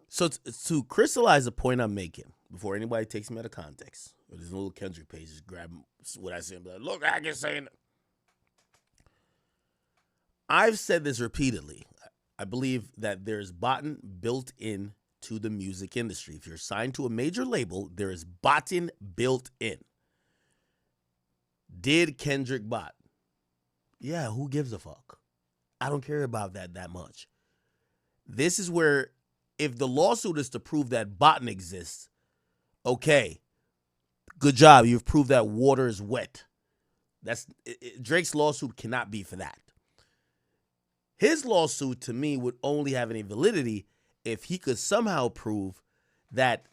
So to crystallize the point I'm making, before anybody takes me out of context, or this little Kendrick page, just grab what I say and be like, look, I can say it. I've said this repeatedly. I believe that there's botting built in to the music industry. If you're signed to a major label, there is botting built in. Did Kendrick bot? Yeah, who gives a fuck? I don't care about that much. This is where, if the lawsuit is to prove that botting exists, okay, good job. You've proved that water is wet. Drake's lawsuit cannot be for that. His lawsuit, to me, would only have any validity if he could somehow prove that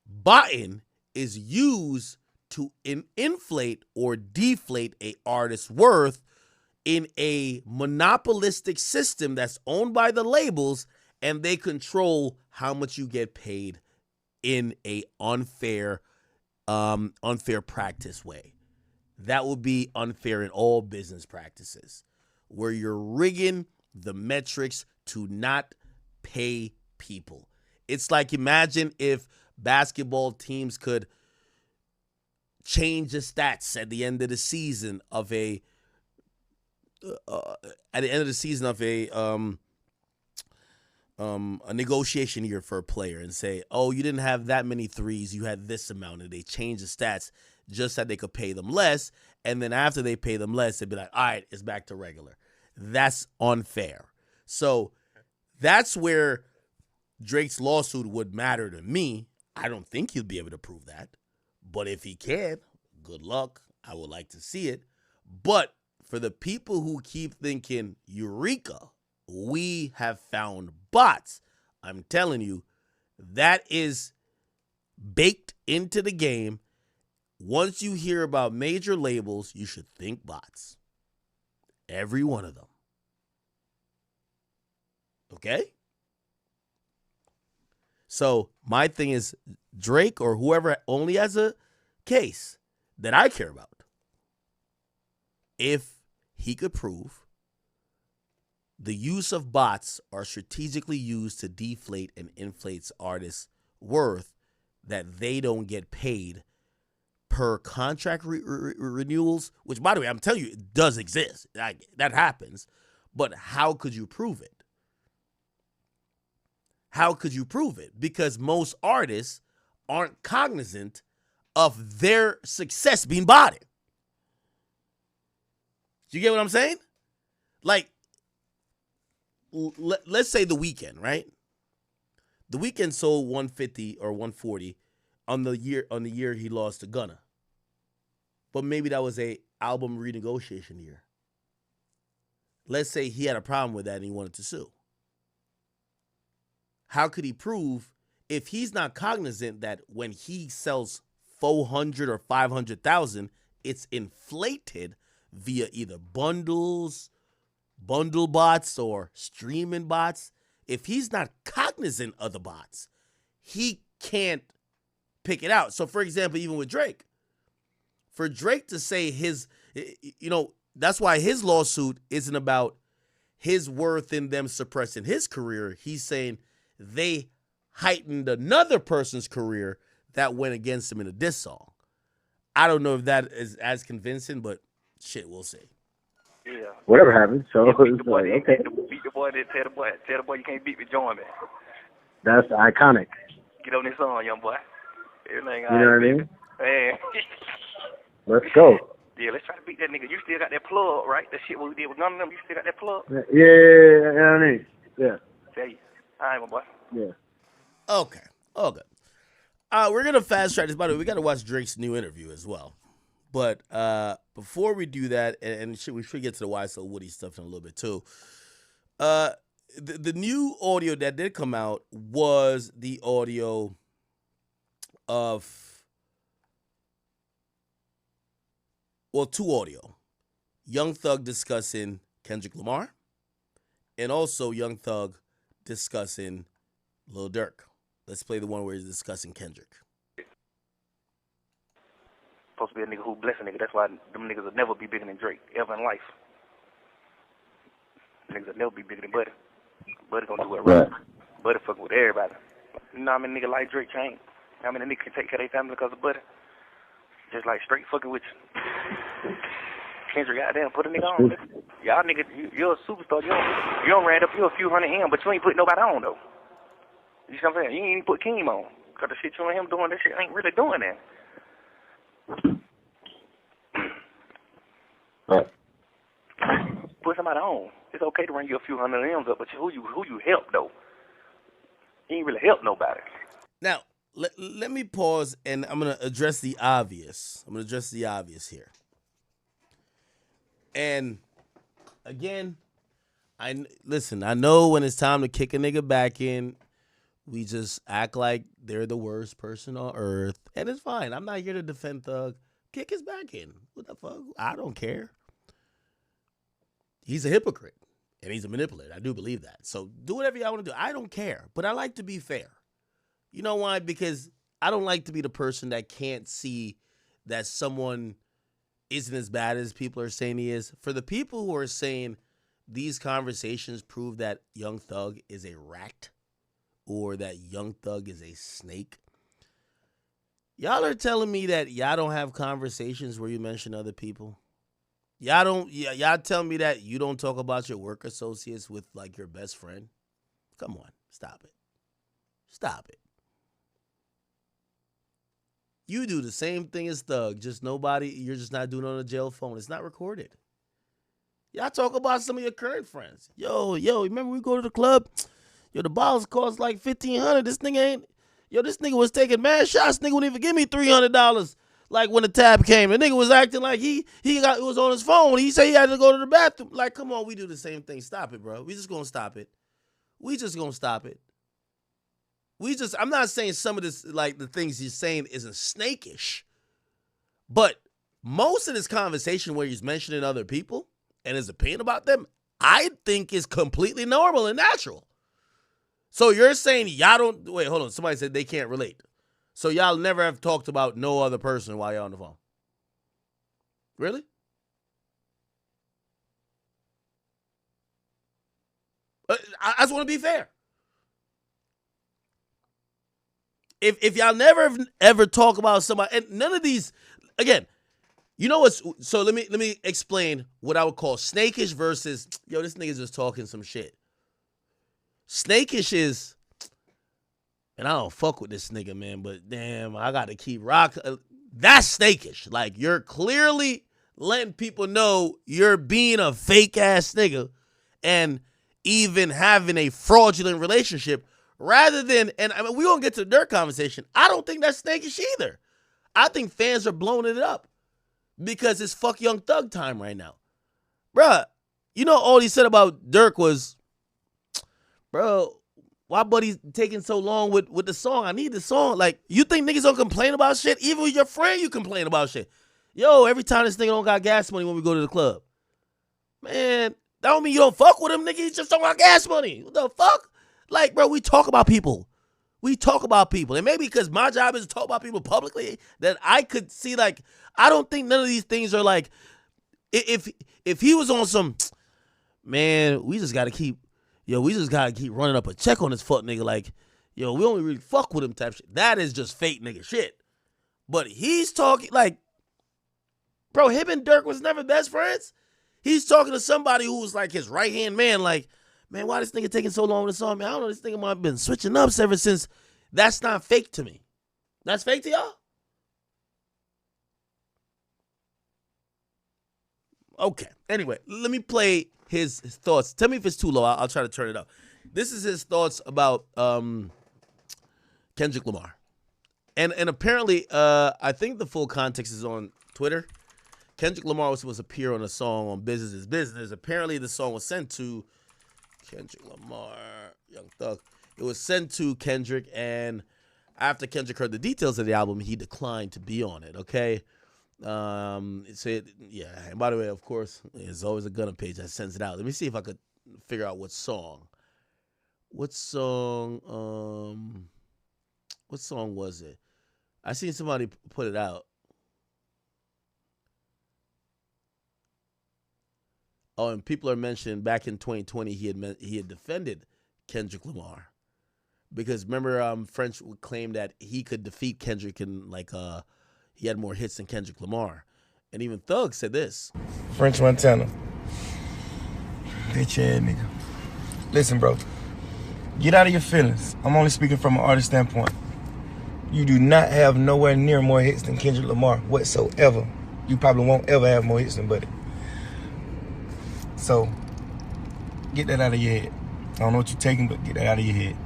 botting is used to inflate or deflate a artist's worth in a monopolistic system that's owned by the labels, and they control how much you get paid in a unfair practice way. That would be unfair in all business practices, where you're rigging the metrics to not pay people. It's like, imagine if basketball teams could change the stats at the end of the season of a negotiation year for a player, and say, oh, you didn't have that many threes, you had this amount, and they change the stats just so they could pay them less, and then after they pay them less, they'd be like, all right, it's back to regular. That's unfair. So that's where Drake's lawsuit would matter to me. I don't think he'll be able to prove that, but if he can, good luck. I would like to see it. But for the people who keep thinking, Eureka, we have found bots, I'm telling you, that is baked into the game. Once you hear about major labels, you should think bots. Every one of them. Okay? So my thing is, Drake or whoever only has a case that I care about, if he could prove the use of bots are strategically used to deflate and inflate artists' worth, that they don't get paid per contract renewals, which, by the way, I'm telling you, it does exist. That happens. But how could you prove it? How could you prove it? Because most artists aren't cognizant of their success being botted. You get what I'm saying? Like, let's say The Weeknd, right? The Weeknd sold 150 or 140 on the year he lost to Gunna. But maybe that was a album renegotiation year. Let's say he had a problem with that and he wanted to sue. How could he prove, if he's not cognizant that when he sells 400 or 500,000, it's inflated via either bundles, bundle bots, or streaming bots? If he's not cognizant of the bots, he can't pick it out. So, for example, even with Drake, for Drake to say that's why his lawsuit isn't about his worth in them suppressing his career. He's saying they heightened another person's career that went against him in a diss song. I don't know if that is as convincing, but shit, we'll see. Yeah. Whatever happens. So Yeah, it's like, okay. Beat the boy, then tell the boy you can't beat me, join me. That's iconic. Get on this song, young boy. Everything You know what I mean? Man. Let's go. Yeah, let's try to beat that nigga. You still got that plug, right? That shit what we did with none of them, you still got that plug? Yeah, you know what I mean? Yeah. Tell you. All right, my boy. Yeah. Okay. We're going to fast track this. By the way, we got to watch Drake's new interview as well. But before we do that, and we should get to the YSL Woody stuff in a little bit too. The new audio that did come out was the audio of, two audio. Young Thug discussing Kendrick Lamar, and also Young Thug discussing Lil Durk. Let's play the one where he's discussing Kendrick. Supposed to be a nigga who bless a nigga. That's why them niggas will never be bigger than Drake ever in life. Niggas will never be bigger than Buddy. Buddy gonna do it right. Buddy fucking with everybody. You know how many niggas like Drake chain? How many niggas can take care of their family because of Buddy? Just like straight fucking with you. Kendrick, goddamn, put a nigga on. Y'all niggas, you're a superstar. You don't ran up, you a few hundred him, but you ain't put nobody on, though. You see what I'm saying? You ain't even put Keem on. Because the shit you and him doing, that shit ain't really doing that. Right. Put somebody on. It's okay to run you a few hundred M's up, but who you help, though? You ain't really help nobody. Now, let me pause, and I'm going to address the obvious. I'm going to address the obvious here. And, again, I know when it's time to kick a nigga back in, we just act like they're the worst person on earth, and it's fine. I'm not here to defend Thug. Kick his back in. What the fuck? I don't care. He's a hypocrite, and he's a manipulator. I do believe that. So do whatever y'all want to do. I don't care, but I like to be fair. You know why? Because I don't like to be the person that can't see that someone isn't as bad as people are saying he is. For the people who are saying these conversations prove that Young Thug is a rat or that Young Thug is a snake, y'all are telling me that y'all don't have conversations where you mention other people? Y'all tell me that you don't talk about your work associates with like your best friend? Come on, stop it. Stop it. You do the same thing as Thug, just you're just not doing it on a jail phone. It's not recorded. Y'all talk about some of your current friends. Yo, remember we go to the club? Yo, the bottles cost like $1,500. This nigga was taking mad shots. Nigga wouldn't even give me $300. Like when the tab came, the nigga was acting like it was on his phone. He said he had to go to the bathroom. Like, come on, we do the same thing. Stop it, bro. We just gonna stop it. I'm not saying some of this, like the things he's saying isn't snakish, but most of this conversation where he's mentioning other people and his opinion about them, I think is completely normal and natural. So you're saying y'all don't, wait, hold on. Somebody said they can't relate. So y'all never have talked about no other person while you're on the phone? Really? I just want to be fair. If y'all never ever talk about somebody, and none of these, again, you know what's, so let me explain what I would call snakish versus, yo, this nigga's just talking some shit. Snakish is, and I don't fuck with this nigga, man, but damn, I got to keep rocking. That's snakish. Like, you're clearly letting people know you're being a fake-ass nigga and even having a fraudulent relationship rather than, and I mean, we won't get to the Durk conversation. I don't think that's snakish either. I think fans are blowing it up because it's fuck Young Thug time right now. Bruh, you know all he said about Durk was, bro, why buddy's taking so long with the song? I need the song. Like, you think niggas don't complain about shit? Even with your friend, you complain about shit. Yo, every time this nigga don't got gas money when we go to the club. Man, that don't mean you don't fuck with him, nigga. He's just talking about gas money. What the fuck? Like, bro, we talk about people. And maybe because my job is to talk about people publicly, that I could see, like, I don't think none of these things are like, if he was on some, man, we just got to keep running up a check on this fuck nigga. Like, yo, we only really fuck with him type shit. That is just fake nigga shit. But he's talking, like, bro, him and Durk was never best friends. He's talking to somebody who was like his right-hand man, like, man, why this nigga taking so long with the song? Man, I don't know, this nigga might have been switching ups ever since. That's not fake to me. That's fake to y'all? Okay. Anyway, let me play his thoughts. Tell me if it's too low. I'll try to turn it up. This is his thoughts about Kendrick Lamar. And apparently, I think the full context is on Twitter. Kendrick Lamar was supposed to appear on a song on Business is Business. Apparently, the song was sent to Kendrick Lamar, Young Thug. It was sent to Kendrick, and after Kendrick heard the details of the album, he declined to be on it, okay? It said, yeah, and by the way, of course, there's always a Gunna page that sends it out. Let me see if I could figure out what song. What song was it? I seen somebody put it out. Oh, and people are mentioning back in 2020 he had defended Kendrick Lamar because remember, French would claim that he could defeat Kendrick and he had more hits than Kendrick Lamar, and even Thug said this. French Montana, bitch ass nigga. Listen, bro, get out of your feelings. I'm only speaking from an artist standpoint. You do not have nowhere near more hits than Kendrick Lamar whatsoever. You probably won't ever have more hits than Buddy. So, get that out of your head. I don't know what you're taking, but get that out of your head.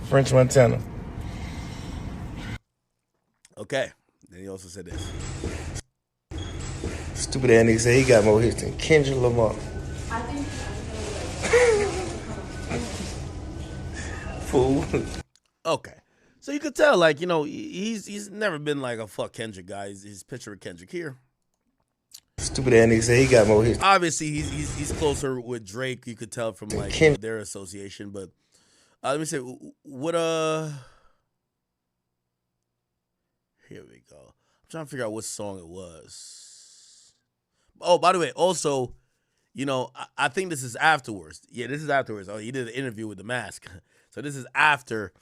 French Montana. Okay. Then he also said this. Stupid ass nigga say he got more hits than Kendrick Lamar. Fool. Okay. So you could tell, like, you know, he's never been like a fuck Kendrick guy. He's picture of Kendrick here. Stupid ass nigga say he got more hits. Obviously, he's closer with Drake. You could tell from like their association. But let me say, what here we go. I'm trying to figure out what song it was. Oh, by the way, also, you know, I think this is afterwards. Yeah, this is afterwards. Oh, he did an interview with The Mask, so this is after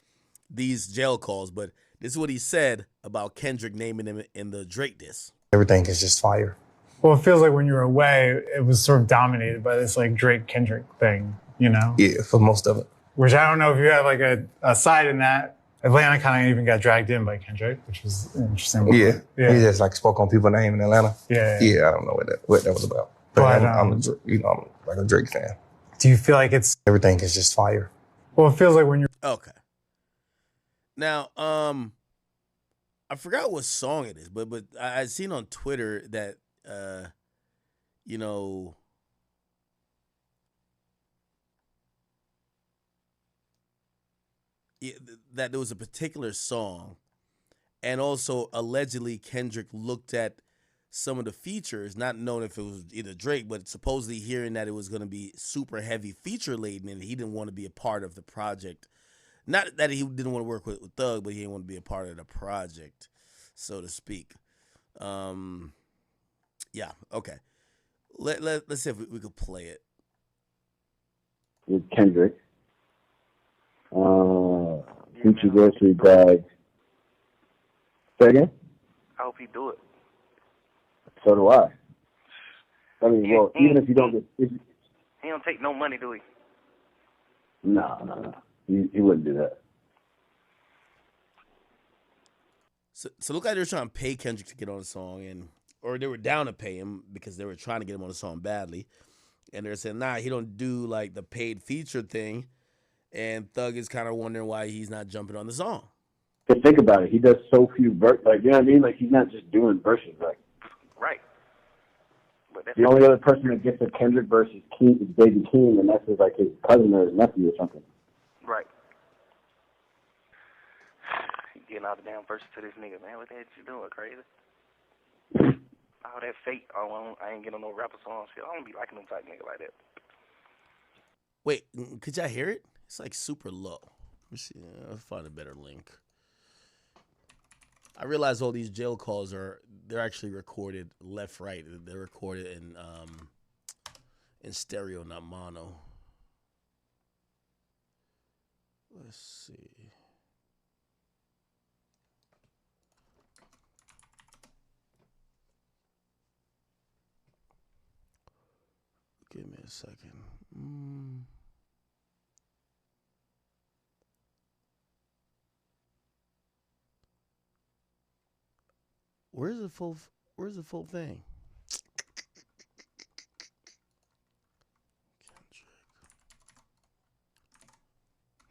these jail calls. But this is what he said about Kendrick naming him in the Drake diss. Everything is just fire. Well, it feels like when you were away, it was sort of dominated by this like Drake Kendrick thing, you know? Yeah, for most of it. Which I don't know if you have like a side in that. Atlanta kind of even got dragged in by Kendrick, which was interesting. Yeah. He just like spoke on people's name in Atlanta. Yeah. I don't know what that was about. But I'm like a Drake fan. Do you feel like it's everything is just fire? Well, it feels like when you're okay. Now, I forgot what song it is, but I seen on Twitter that you know, that there was a particular song, and also allegedly Kendrick looked at some of the features, not knowing if it was either Drake, but supposedly hearing that it was going to be super heavy feature laden, and he didn't want to be a part of the project. Not that he didn't want to work with Thug, but he didn't want to be a part of the project, so to speak. Yeah, okay. Let's see if we could play it. With Kendrick. Future grocery bag. Say again? I hope he do it. So do I. I mean, well, even if you don't get... He don't take no money, do he? No. He wouldn't do that. So look like they were trying to pay Kendrick to get on the song, or they were down to pay him because they were trying to get him on the song badly. And they're saying, nah, he don't do like the paid feature thing. And Thug is kind of wondering why he's not jumping on the song. But think about it. He does so few verses. Like, you know what I mean? Like, he's not just doing verses. Like, right. But the only other person that gets a Kendrick verse is Baby King, and that's like his cousin or his nephew or something. Right. He getting all the damn verses to this nigga, man. What the heck you doing, crazy? All that fake. I ain't getting no rapper songs. Shit. I don't be liking them type nigga like that. Wait, could y'all hear it? It's like super low. Let me see. I'll find a better link. I realize all these jail calls they're actually recorded left, right. They're recorded in stereo, not mono. Let's see. Give me a second. Where's the full thing?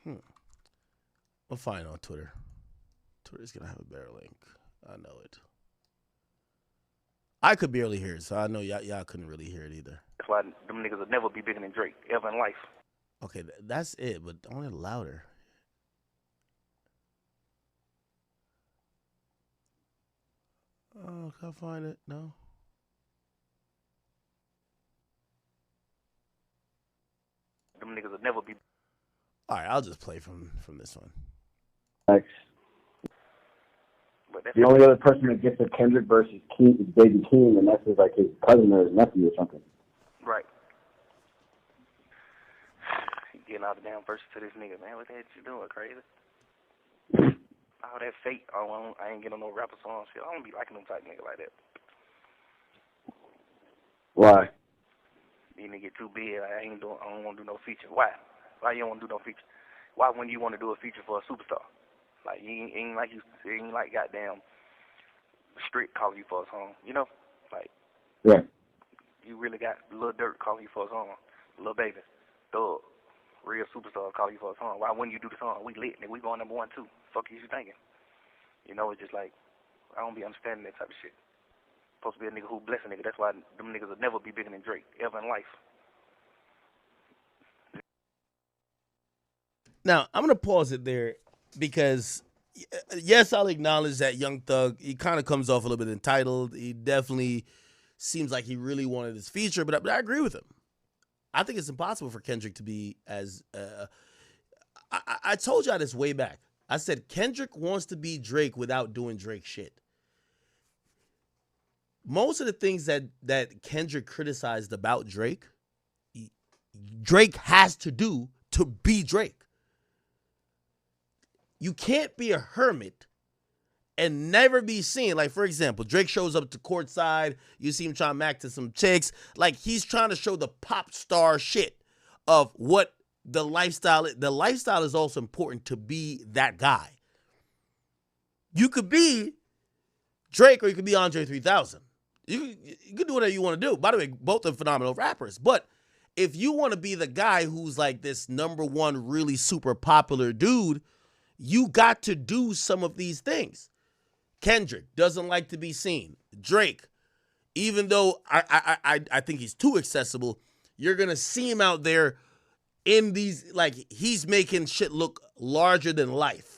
Kendrick. We'll find it on Twitter. Twitter's gonna have a better link. I know it. I could barely hear it, so I know y'all couldn't really hear it either. That's why them niggas will never be bigger than Drake ever in life. Okay, that's it, but only louder. Oh, can I find it? No. Them niggas will never be. All right, I'll just play from this one. Thanks. The only other person that gets a Kendrick verse is Baby King, and that's like his cousin or his nephew or something. Right. He getting all the drop a damn verse to this nigga, man. What the hell you doing, crazy? All that fake, I ain't getting no rapper song shit. I don't be liking them type nigga like that. Why? These niggas get too big. I don't want to do no feature. Why? Why you don't want to do no feature? Why when you want to do a feature for a superstar? Like you ain't like goddamn Strict calling you for a song, you know? Like Yeah. you really got Lil Durk calling you for a song, Lil Baby, Thug, real superstar calling you for a song. Why wouldn't you do the song? We lit, nigga. We going number 1 too. Fuck you thinking? You know, it's just like I don't be understanding that type of shit. Supposed to be a nigga who bless a nigga. That's why them niggas will never be bigger than Drake ever in life. Now, I'm going to pause it there because, yes, I'll acknowledge that Young Thug, he kind of comes off a little bit entitled. He definitely seems like he really wanted this feature, but I agree with him. I think it's impossible for Kendrick to be as... I told y'all this way back. I said Kendrick wants to be Drake without doing Drake shit. Most of the things that Kendrick criticized about Drake, Drake has to do to be Drake. You can't be a hermit and never be seen. Like, for example, Drake shows up to courtside. You see him trying to mac to some chicks. Like, he's trying to show the pop star shit of what the lifestyle is. The lifestyle is also important to be that guy. You could be Drake or you could be Andre 3000. You can do whatever you want to do. By the way, both are phenomenal rappers. But if you want to be the guy who's like this number one really super popular dude, you got to do some of these things. Kendrick doesn't like to be seen. Drake, even though I think he's too accessible, you're going to see him out there in these, like, he's making shit look larger than life.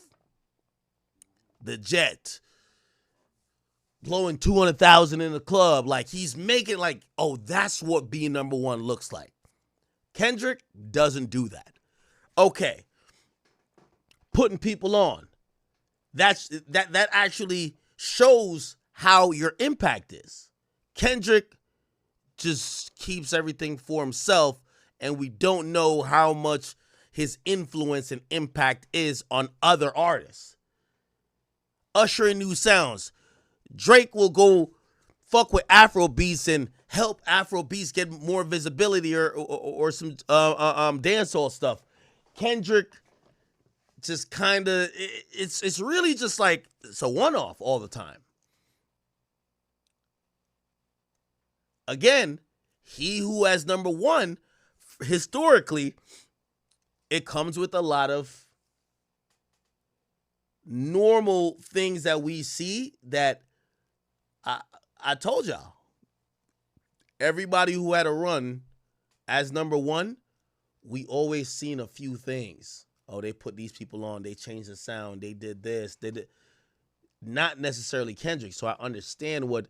The jet, blowing 200,000 in the club. Like, he's making like, oh, that's what being number one looks like. Kendrick doesn't do that. Okay. Putting people on. That actually shows how your impact is. Kendrick just keeps everything for himself, and we don't know how much his influence and impact is on other artists. Ushering new sounds. Drake will go fuck with Afro beats and help Afro beats get more visibility or some dancehall stuff. Kendrick just kind of, it's really just like, it's a one-off all the time. Again, he who has number one, historically, it comes with a lot of normal things that we see that I told y'all. Everybody who had a run as number one, we always seen a few things. Oh, they put these people on. They changed the sound. They did this. They did not necessarily Kendrick. So I understand what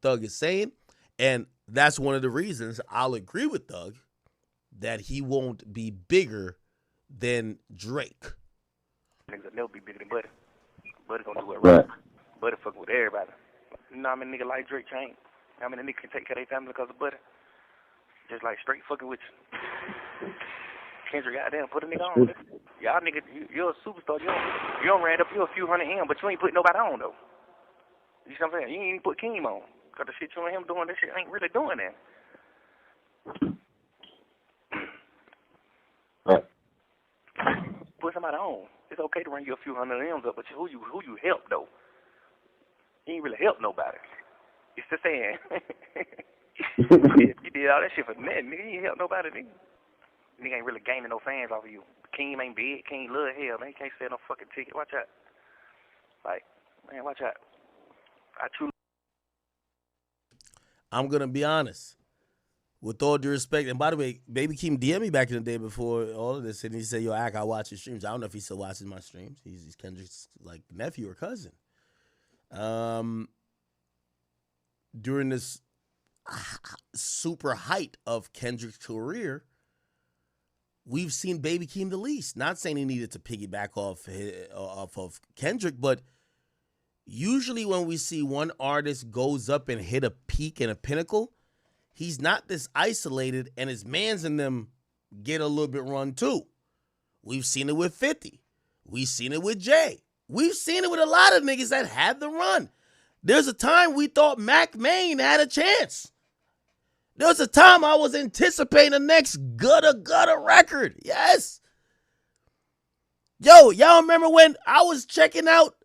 Thug is saying, and that's one of the reasons I'll agree with Thug that he won't be bigger than Drake. Niggas will never be bigger than Buddy. Buddy gonna do it Right. Buddy fucking with everybody. You know how many niggas like Drake Chain? How many niggas can take care of their family because of Buddy? Just like straight fucking with you. Kendrick, goddamn, put a nigga on. Y'all niggas, you're a superstar. You don't ran up, you a few hundred M, but you ain't put nobody on, though. You see what I'm saying? You ain't even put Keem on. Because the shit you and him doing, that shit ain't really doing that. Right. Put somebody on. It's okay to run you a few hundred M's up, but who you help, though? You ain't really help nobody. It's the saying. You did all that shit for nothing, nigga. You ain't help nobody, nigga. Nigga ain't really gaining no fans off of you. Keem ain't big. Keem love hell, man. He can't sell no fucking ticket. Watch out. Like, man, watch out. I truly... I'm going to be honest. With all due respect, and by the way, Baby Keem DM'd me back in the day before all of this, and he said, yo, I watch his streams. I don't know if he still watches my streams. He's Kendrick's, like, nephew or cousin. During this super height of Kendrick's career, we've seen Baby Keem the least. Not saying he needed to piggyback off of Kendrick, but usually when we see one artist goes up and hit a peak and a pinnacle, he's not this isolated, and his mans in them get a little bit run too. We've seen it with 50. We've seen it with Jay. We've seen it with a lot of niggas that had the run. There's a time we thought Mac Maine had a chance. There was a time I was anticipating the next gutter record. Yes. Yo, y'all remember when I was checking out,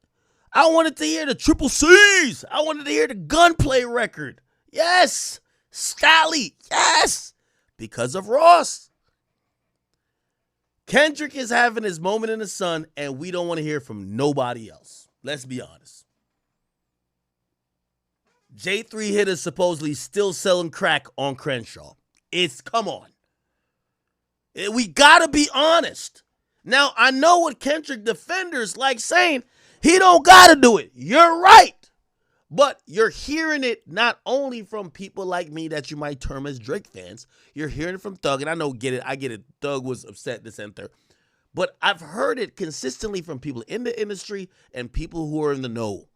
I wanted to hear the Triple C's. I wanted to hear the Gunplay record. Yes. Scally. Yes. Because of Ross. Kendrick is having his moment in the sun, and we don't want to hear from nobody else. Let's be honest. J3 Hit is supposedly still selling crack on Crenshaw. Come on. We gotta be honest. Now, I know what Kendrick defenders like saying, he don't gotta do it. You're right. But you're hearing it not only from people like me that you might term as Drake fans. You're hearing it from Thug, and I get it. Thug was upset this and third. But I've heard it consistently from people in the industry and people who are in the know.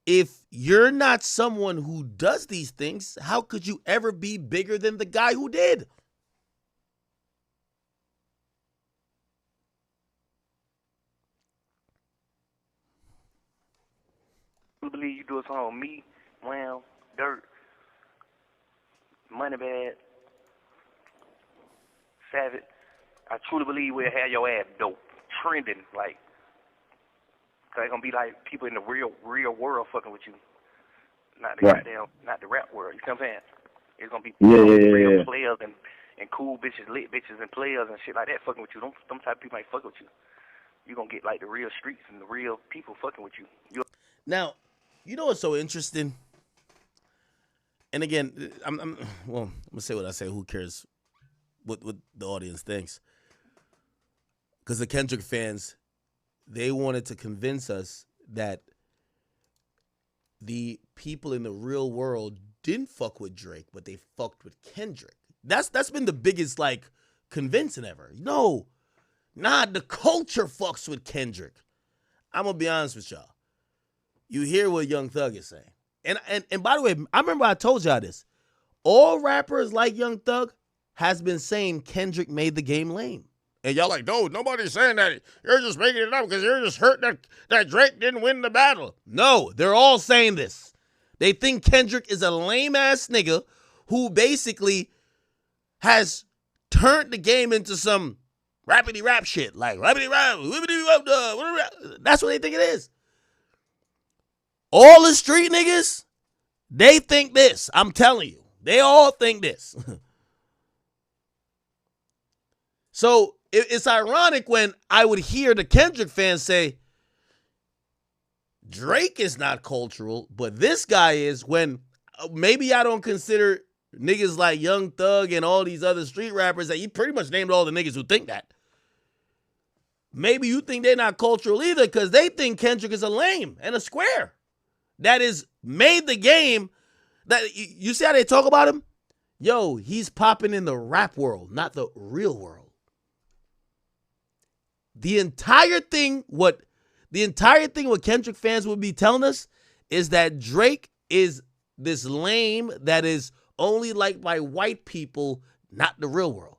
If you're not someone who does these things, how could you ever be bigger than the guy who did? I believe you do a song with me, Wham, Durk, Moneybag, Savage. I truly believe we'll have your ass dope, trending, like, so it's gonna be like people in the real world fucking with you, not the not the rap world. You see what I'm saying? It's gonna be real players and cool bitches, lit bitches, and players and shit like that fucking with you. Them type of people ain't fucking with you. You gonna get like the real streets and the real people fucking with you. Now, you know what's so interesting? And again, I'm gonna say what I say. Who cares what the audience thinks? Because the Kendrick fans, they wanted to convince us that the people in the real world didn't fuck with Drake, but they fucked with Kendrick. That's been the biggest, like, convincing ever. No, the culture fucks with Kendrick. I'm gonna be honest with y'all. You hear what Young Thug is saying. And by the way, I remember I told y'all this. All rappers like Young Thug has been saying Kendrick made the game lame. And y'all like, no, nobody's saying that. You're just making it up because you're just hurt that Drake didn't win the battle. No, they're all saying this. They think Kendrick is a lame-ass nigga who basically has turned the game into some rappity rap shit. Like, rappity rap, whippity rap, that's what they think it is. All the street niggas, they think this. I'm telling you. They all think this. So it's ironic when I would hear the Kendrick fans say, Drake is not cultural, but this guy is, when maybe I don't consider niggas like Young Thug and all these other street rappers that you pretty much named all the niggas who think that. Maybe you think they're not cultural either because they think Kendrick is a lame and a square. That is made the game. That you see how they talk about him? Yo, he's popping in the rap world, not the real world. The entire thing what Kendrick fans would be telling us is that Drake is this lame that is only liked by white people, not the real world.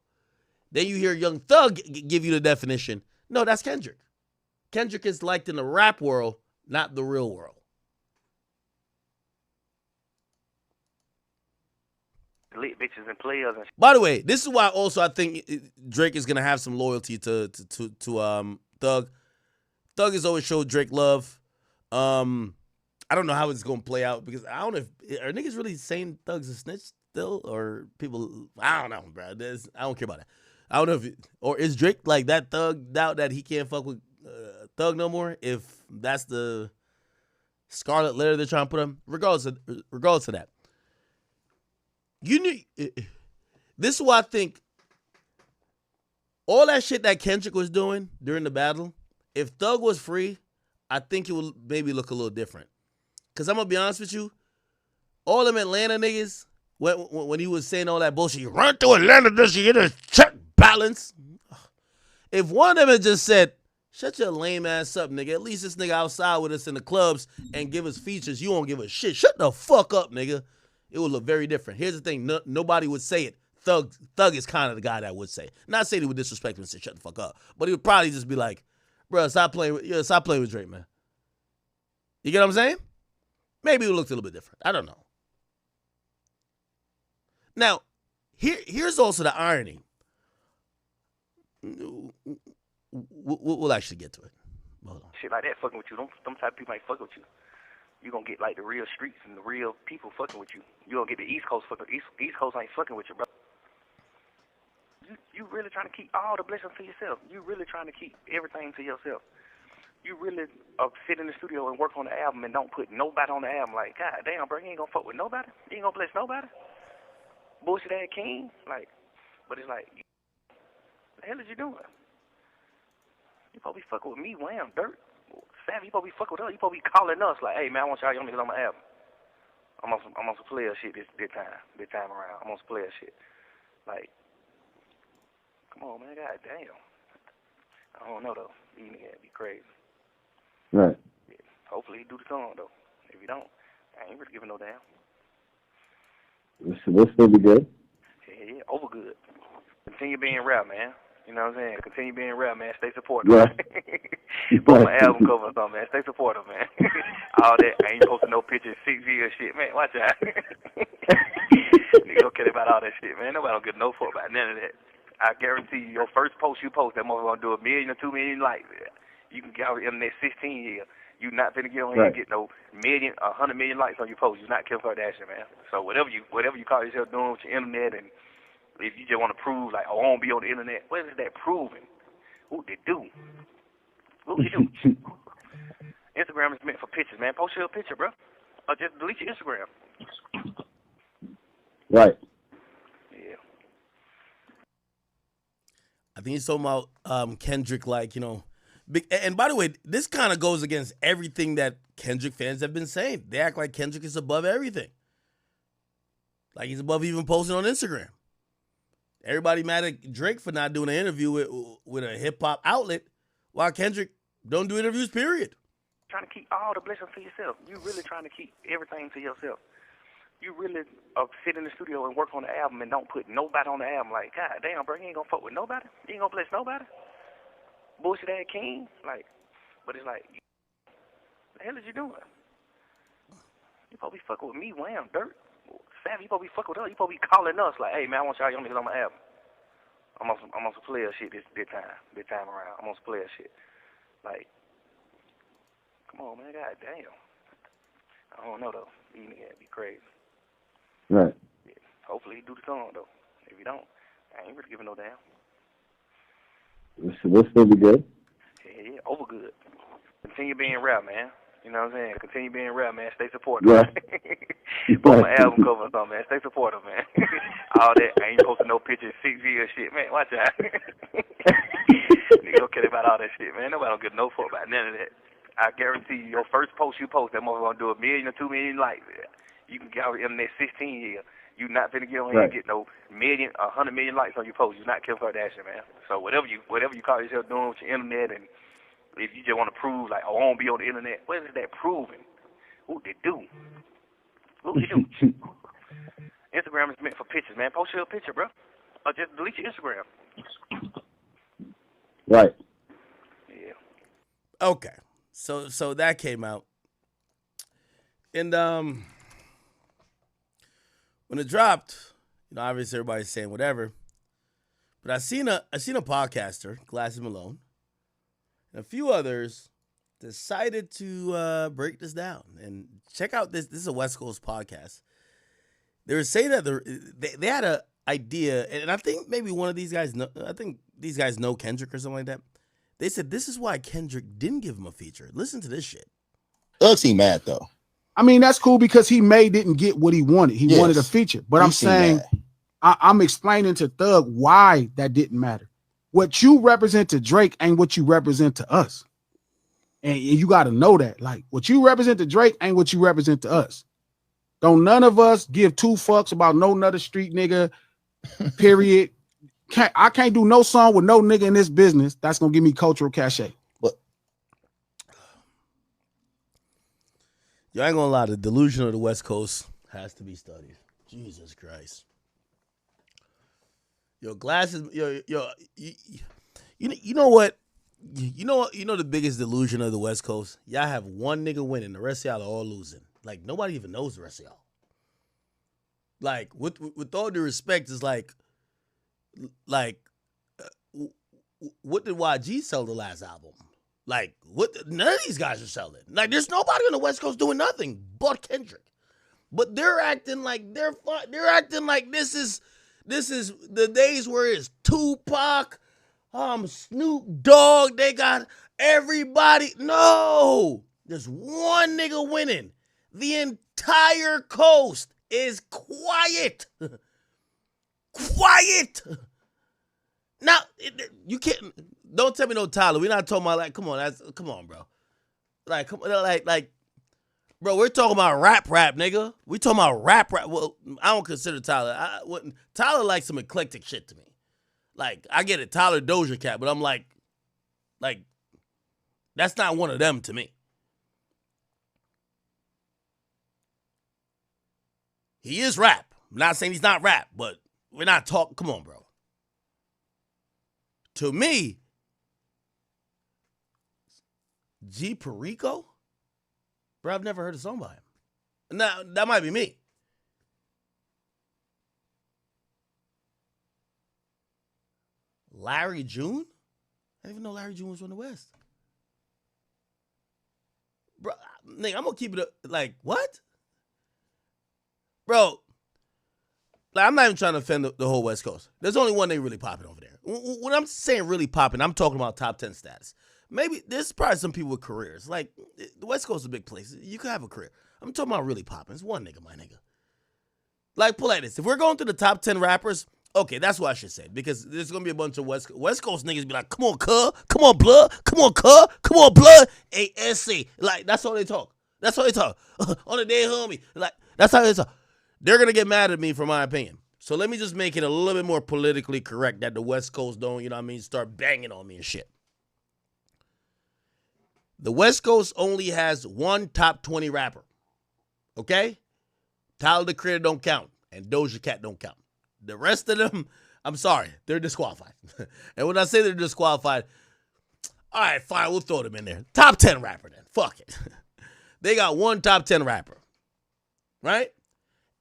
Then you hear Young Thug give you the definition. No, that's Kendrick. Kendrick is liked in the rap world, not the real world. Lit bitches and players and By the way, this is why also I think Drake is gonna have some loyalty to Thug. Thug has always showed Drake love. I don't know how it's gonna play out because I don't know if are niggas really saying Thug's a snitch still or people. I don't know, bro. I don't care about that. I don't know if or is Drake like that Thug doubt that he can't fuck with Thug no more? If that's the scarlet letter they're trying to put him, regardless of that. This is why I think all that shit that Kendrick was doing during the battle, if Thug was free, I think it would maybe look a little different. Because I'm going to be honest with you, all them Atlanta niggas, when he was saying all that bullshit, you run through Atlanta this year to check balance. If one of them had just said, shut your lame ass up, nigga. At least this nigga outside with us in the clubs and give us features, you won't give a shit. Shut the fuck up, nigga. It would look very different. Here's the thing. Nobody would say it. Thug is kind of the guy that would say. Not saying he would disrespect him and say, shut the fuck up. But he would probably just be like, bro, stop playing with Drake, man. You get what I'm saying? Maybe it looked a little bit different. I don't know. Now, here's also the irony. We'll actually get to it. Hold on. Shit like that fucking with you. Them type of people ain't fucking with you. You gonna get like the real streets and the real people fucking with you. You gonna get the East Coast fucking. East Coast ain't fucking with you, bro. You really trying to keep all the blessings to yourself. You really trying to keep everything to yourself. You really sit in the studio and work on the album and don't put nobody on the album. Like, God damn, bro, you ain't gonna fuck with nobody. You ain't gonna bless nobody. Bullshit ass king, like. But it's like, what the hell is you doing? You supposed to be fucking with me, Wham, Durk. Savvy, you supposed to be fucking with us. You supposed to be calling us like, hey, man, I want y'all young niggas on my album. I'm on some player shit this time around. I'm on some player shit. Like, come on, man, god damn. I don't know, though. These niggas be crazy. Right. Yeah. Hopefully he do the song, though. If he don't, I ain't really giving no damn. We'll still be good. Yeah, over good. Continue being rap, man. You know what I'm saying? Continue being rap, man. Stay supportive. Right. Put my album cover or something, man. Stay supportive, man. All that. I ain't posting no pictures, 6 years shit, man. Watch out. Nigga don't care about all that shit, man. Nobody don't give no fuck about none of that. I guarantee you, your first post you post, that motherfucker gonna do 1 million or 2 million likes. You can get out in that 16 years. You not finna get on here and get no 100 million likes on your post. You're not Kim Kardashian, man. So whatever you call yourself doing with your internet, and if you just want to prove like, oh, I won't be on the internet, what is that proving? What they do? What you do? Instagram is meant for pictures, man. Post your picture, bro. Or just delete your Instagram. Right. Yeah. I think he's talking about Kendrick, like, you know. And by the way, this kind of goes against everything that Kendrick fans have been saying. They act like Kendrick is above everything. Like he's above even posting on Instagram. Everybody mad at Drake for not doing an interview with a hip-hop outlet, while Kendrick don't do interviews, period. Trying to keep all the blessings to yourself. You really trying to keep everything to yourself. You really sit in the studio and work on the album and don't put nobody on the album. Like, God damn, bro, you ain't gonna fuck with nobody. You ain't gonna bless nobody. Bullshit ass king, like. But it's like, what the hell is you doing? You supposed to be fucking with me, Wham, Durk. Savvy, you supposed to be fucking with us. You supposed to be calling us like, hey, man, I want y'all young niggas on my album. I'm on some player shit this time around. I'm on some player shit. Like, come on, man, god damn. I don't know, though. These niggas be crazy. Right. Yeah. Hopefully he do the song, though. If he don't, I ain't really giving no damn. We'll still be good. Yeah, over good. Continue being rap, man. You know what I'm saying? Continue being rap, man. Stay supportive. Right. Put my album cover or something, man. Stay supportive, man. All that. I ain't posting no pictures, 6 years shit, man. Watch out. Nigga don't care about all that shit, man. Nobody don't give no fuck about none of that. I guarantee you, your first post you post, that motherfucker gonna do 1 million or 2 million likes. You can get out in that 16 years. You not finna get on here and get no 100 million likes on your post. You're not Kim Kardashian, man. So whatever you call yourself doing with your internet, and if you just want to prove like, oh, I won't be on the internet, what is that proving? What they do? What you do? Instagram is meant for pictures, man. Post your picture, bro. Or just delete your Instagram. Right. Yeah. Okay. So that came out. And when it dropped, you know, obviously everybody's saying whatever. But I seen a podcaster, Glasses Malone, and a few others decided to break this down and check out this. This is a West Coast podcast. They were saying that they had an idea, and I think maybe one of these guys know Kendrick or something like that. They said this is why Kendrick didn't give him a feature. Listen to this shit. Thug seem mad though. I mean, that's cool because he didn't get what he wanted. He wanted a feature. But I'm saying, I'm explaining to Thug why that didn't matter. What you represent to Drake ain't what you represent to us. And you got to know that. Like, what you represent to Drake ain't what you represent to us. Don't none of us give two fucks about no another street nigga, period. I can't do no song with no nigga in this business that's going to give me cultural cachet. Yo, I ain't gonna lie, the delusion of the West Coast Has to be studied. Jesus Christ. Yo, glasses. You know what? You know the biggest delusion of the West Coast? Y'all have one nigga winning, the rest of y'all are all losing. Like, nobody even knows the rest of y'all. Like, with all due respect, it's like what did YG sell the last album? Like, none of these guys are selling. Like, there's nobody on the West Coast doing nothing but Kendrick. But they're acting like they're acting like this is the days where it's Tupac, Snoop Dogg, they got everybody. No, there's one nigga winning. The entire coast is quiet. Quiet. Now, you can't, don't tell me no Tyler. We're not talking about, like, come on, bro. Like, bro, we're talking about rap, nigga. We talking about rap. Well, I don't consider Tyler. Tyler likes some eclectic shit to me. Like, I get it, Tyler Doja Cat, but I'm like, that's not one of them to me. He is rap. I'm not saying he's not rap, but we're not talking. Come on, bro. To me, G Perico? Bro, I've never heard a song by him. Now, that might be me. Larry June? I didn't even know Larry June was from the West. Bro, nigga, I'm gonna keep it like, what? Bro, like, I'm not even trying to offend the whole West Coast. There's only one nigga really popping over there. When I'm saying really popping, I'm talking about top 10 status. Maybe there's probably some people with careers. Like, the West Coast is a big place. You could have a career. I'm talking about really popping. It's one nigga, my nigga. Like, pull like this. If we're going through the top 10 rappers, okay, that's what I should say. Because there's going to be a bunch of West Coast niggas be like, come on, cuz. Come on, blood. Come on, cuz. Come on, blood. A-S-C. Like, that's all they talk. That's all they talk. On the day, homie. Like, that's how they talk. They're going to get mad at me for my opinion. So let me just make it a little bit more politically correct that the West Coast don't, you know what I mean, start banging on me and shit. The West Coast only has one top 20 rapper. Okay? Tyler, the Creator don't count. And Doja Cat don't count. The rest of them, I'm sorry, they're disqualified. And when I say they're disqualified, all right, fine, we'll throw them in there. Top 10 rapper then. Fuck it. They got one top 10 rapper. Right?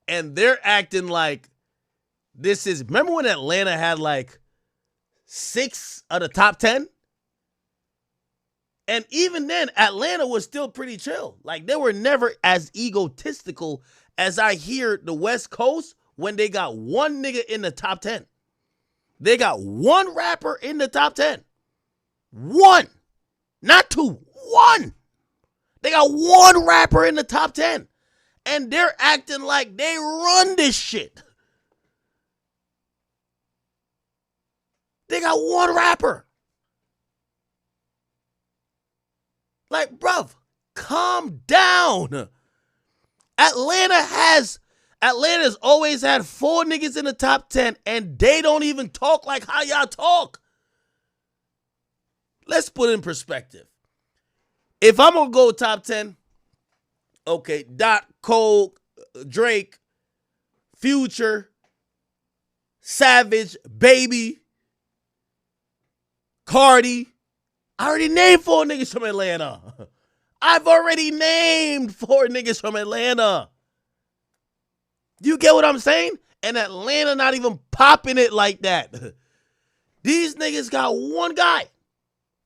And they're acting like this is, remember when Atlanta had like 6 of the top 10? And even then, Atlanta was still pretty chill. Like, they were never as egotistical as I hear the West Coast when they got one nigga in the top 10. They got one rapper in the top 10. One. Not two. One. They got one rapper in the top 10. And they're acting like they run this shit. They got one rapper. Like, bruv, calm down. Atlanta's always had 4 niggas in the top 10, and they don't even talk like how y'all talk. Let's put it in perspective. If I'm going to go top 10, okay, Dot, Cole, Drake, Future, Savage, Baby, Cardi. I already named 4 niggas from Atlanta. I've already named 4 niggas from Atlanta. Do you get what I'm saying? And Atlanta not even popping it like that. These niggas got one guy.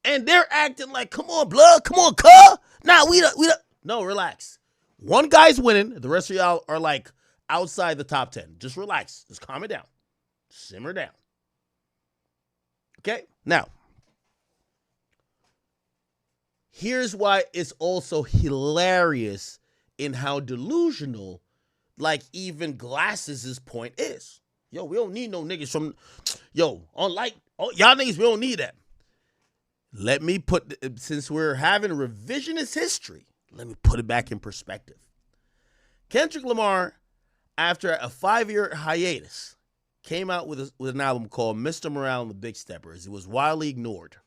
And they're acting like, come on, blood, come on, cuh. Nah, we don't. No, relax. One guy's winning. The rest of y'all are like outside the top 10. Just relax. Just calm it down. Simmer down. Okay? Now, here's why it's also hilarious in how delusional, like, even Glasses' point is. Yo, we don't need no niggas from, y'all niggas, we don't need that. Let me put, since we're having revisionist history, let me put it back in perspective. Kendrick Lamar, after a 5-year hiatus, came out with an album called Mr. Morale and the Big Steppers. It was widely ignored.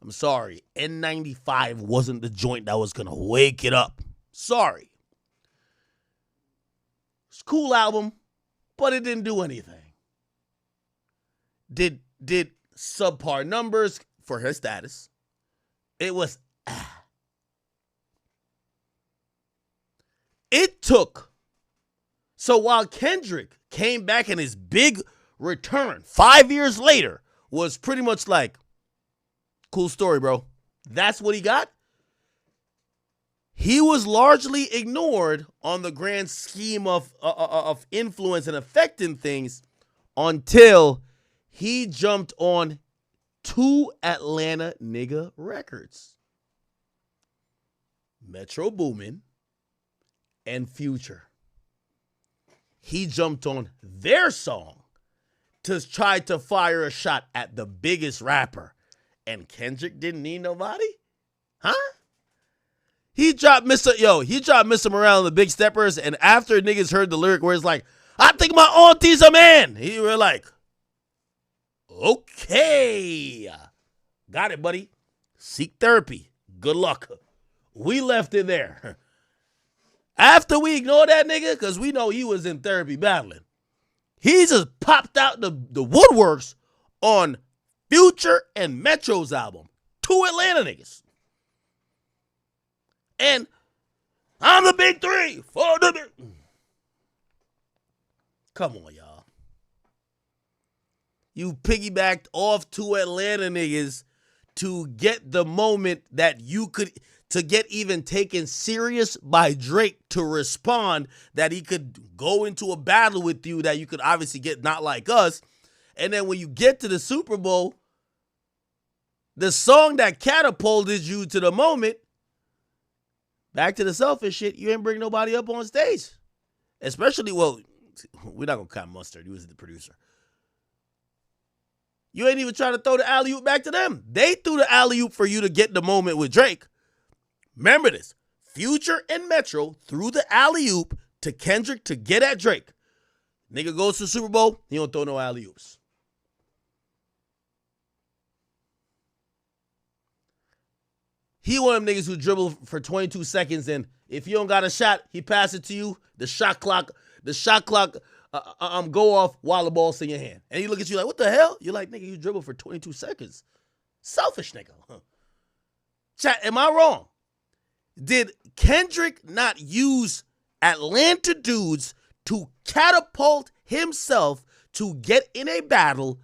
I'm sorry, N95 wasn't the joint that was going to wake it up. Sorry. It's a cool album, but it didn't do anything. Did subpar numbers for her status. It was It took. So while Kendrick came back and his big return 5 years later was pretty much like, cool story, bro. That's what he got. He was largely ignored on the grand scheme of influence and affecting things until he jumped on 2 Atlanta nigga records. Metro Boomin and Future. He jumped on their song to try to fire a shot at the biggest rapper. And Kendrick didn't need nobody? Huh? He dropped Mr. Morale and the Big Steppers, and after niggas heard the lyric where it's like, I think my auntie's a man, he were like, okay. Got it, buddy. Seek therapy. Good luck. We left it there. After we ignored that nigga, because we know he was in therapy battling, he just popped out the woodworks on Future and Metro's album. 2 Atlanta niggas. And I'm the big 3 for the big. Come on, y'all. You piggybacked off 2 Atlanta niggas to get the moment that you could, to get even taken serious by Drake to respond that he could go into a battle with you that you could obviously get not like us. And then when you get to the Super Bowl, the song that catapulted you to the moment, back to the selfish shit, you ain't bring nobody up on stage. Especially, well, we're not going to count Mustard. He was the producer. You ain't even trying to throw the alley-oop back to them. They threw the alley-oop for you to get the moment with Drake. Remember this. Future and Metro threw the alley-oop to Kendrick to get at Drake. Nigga goes to the Super Bowl, he don't throw no alley-oops. He one of them niggas who dribble for 22 seconds, and if you don't got a shot, he pass it to you. The shot clock go off while the ball's in your hand. And he look at you like, what the hell? You're like, nigga, you dribble for 22 seconds. Selfish nigga. Chat, am I wrong? Did Kendrick not use Atlanta dudes to catapult himself to get in a battle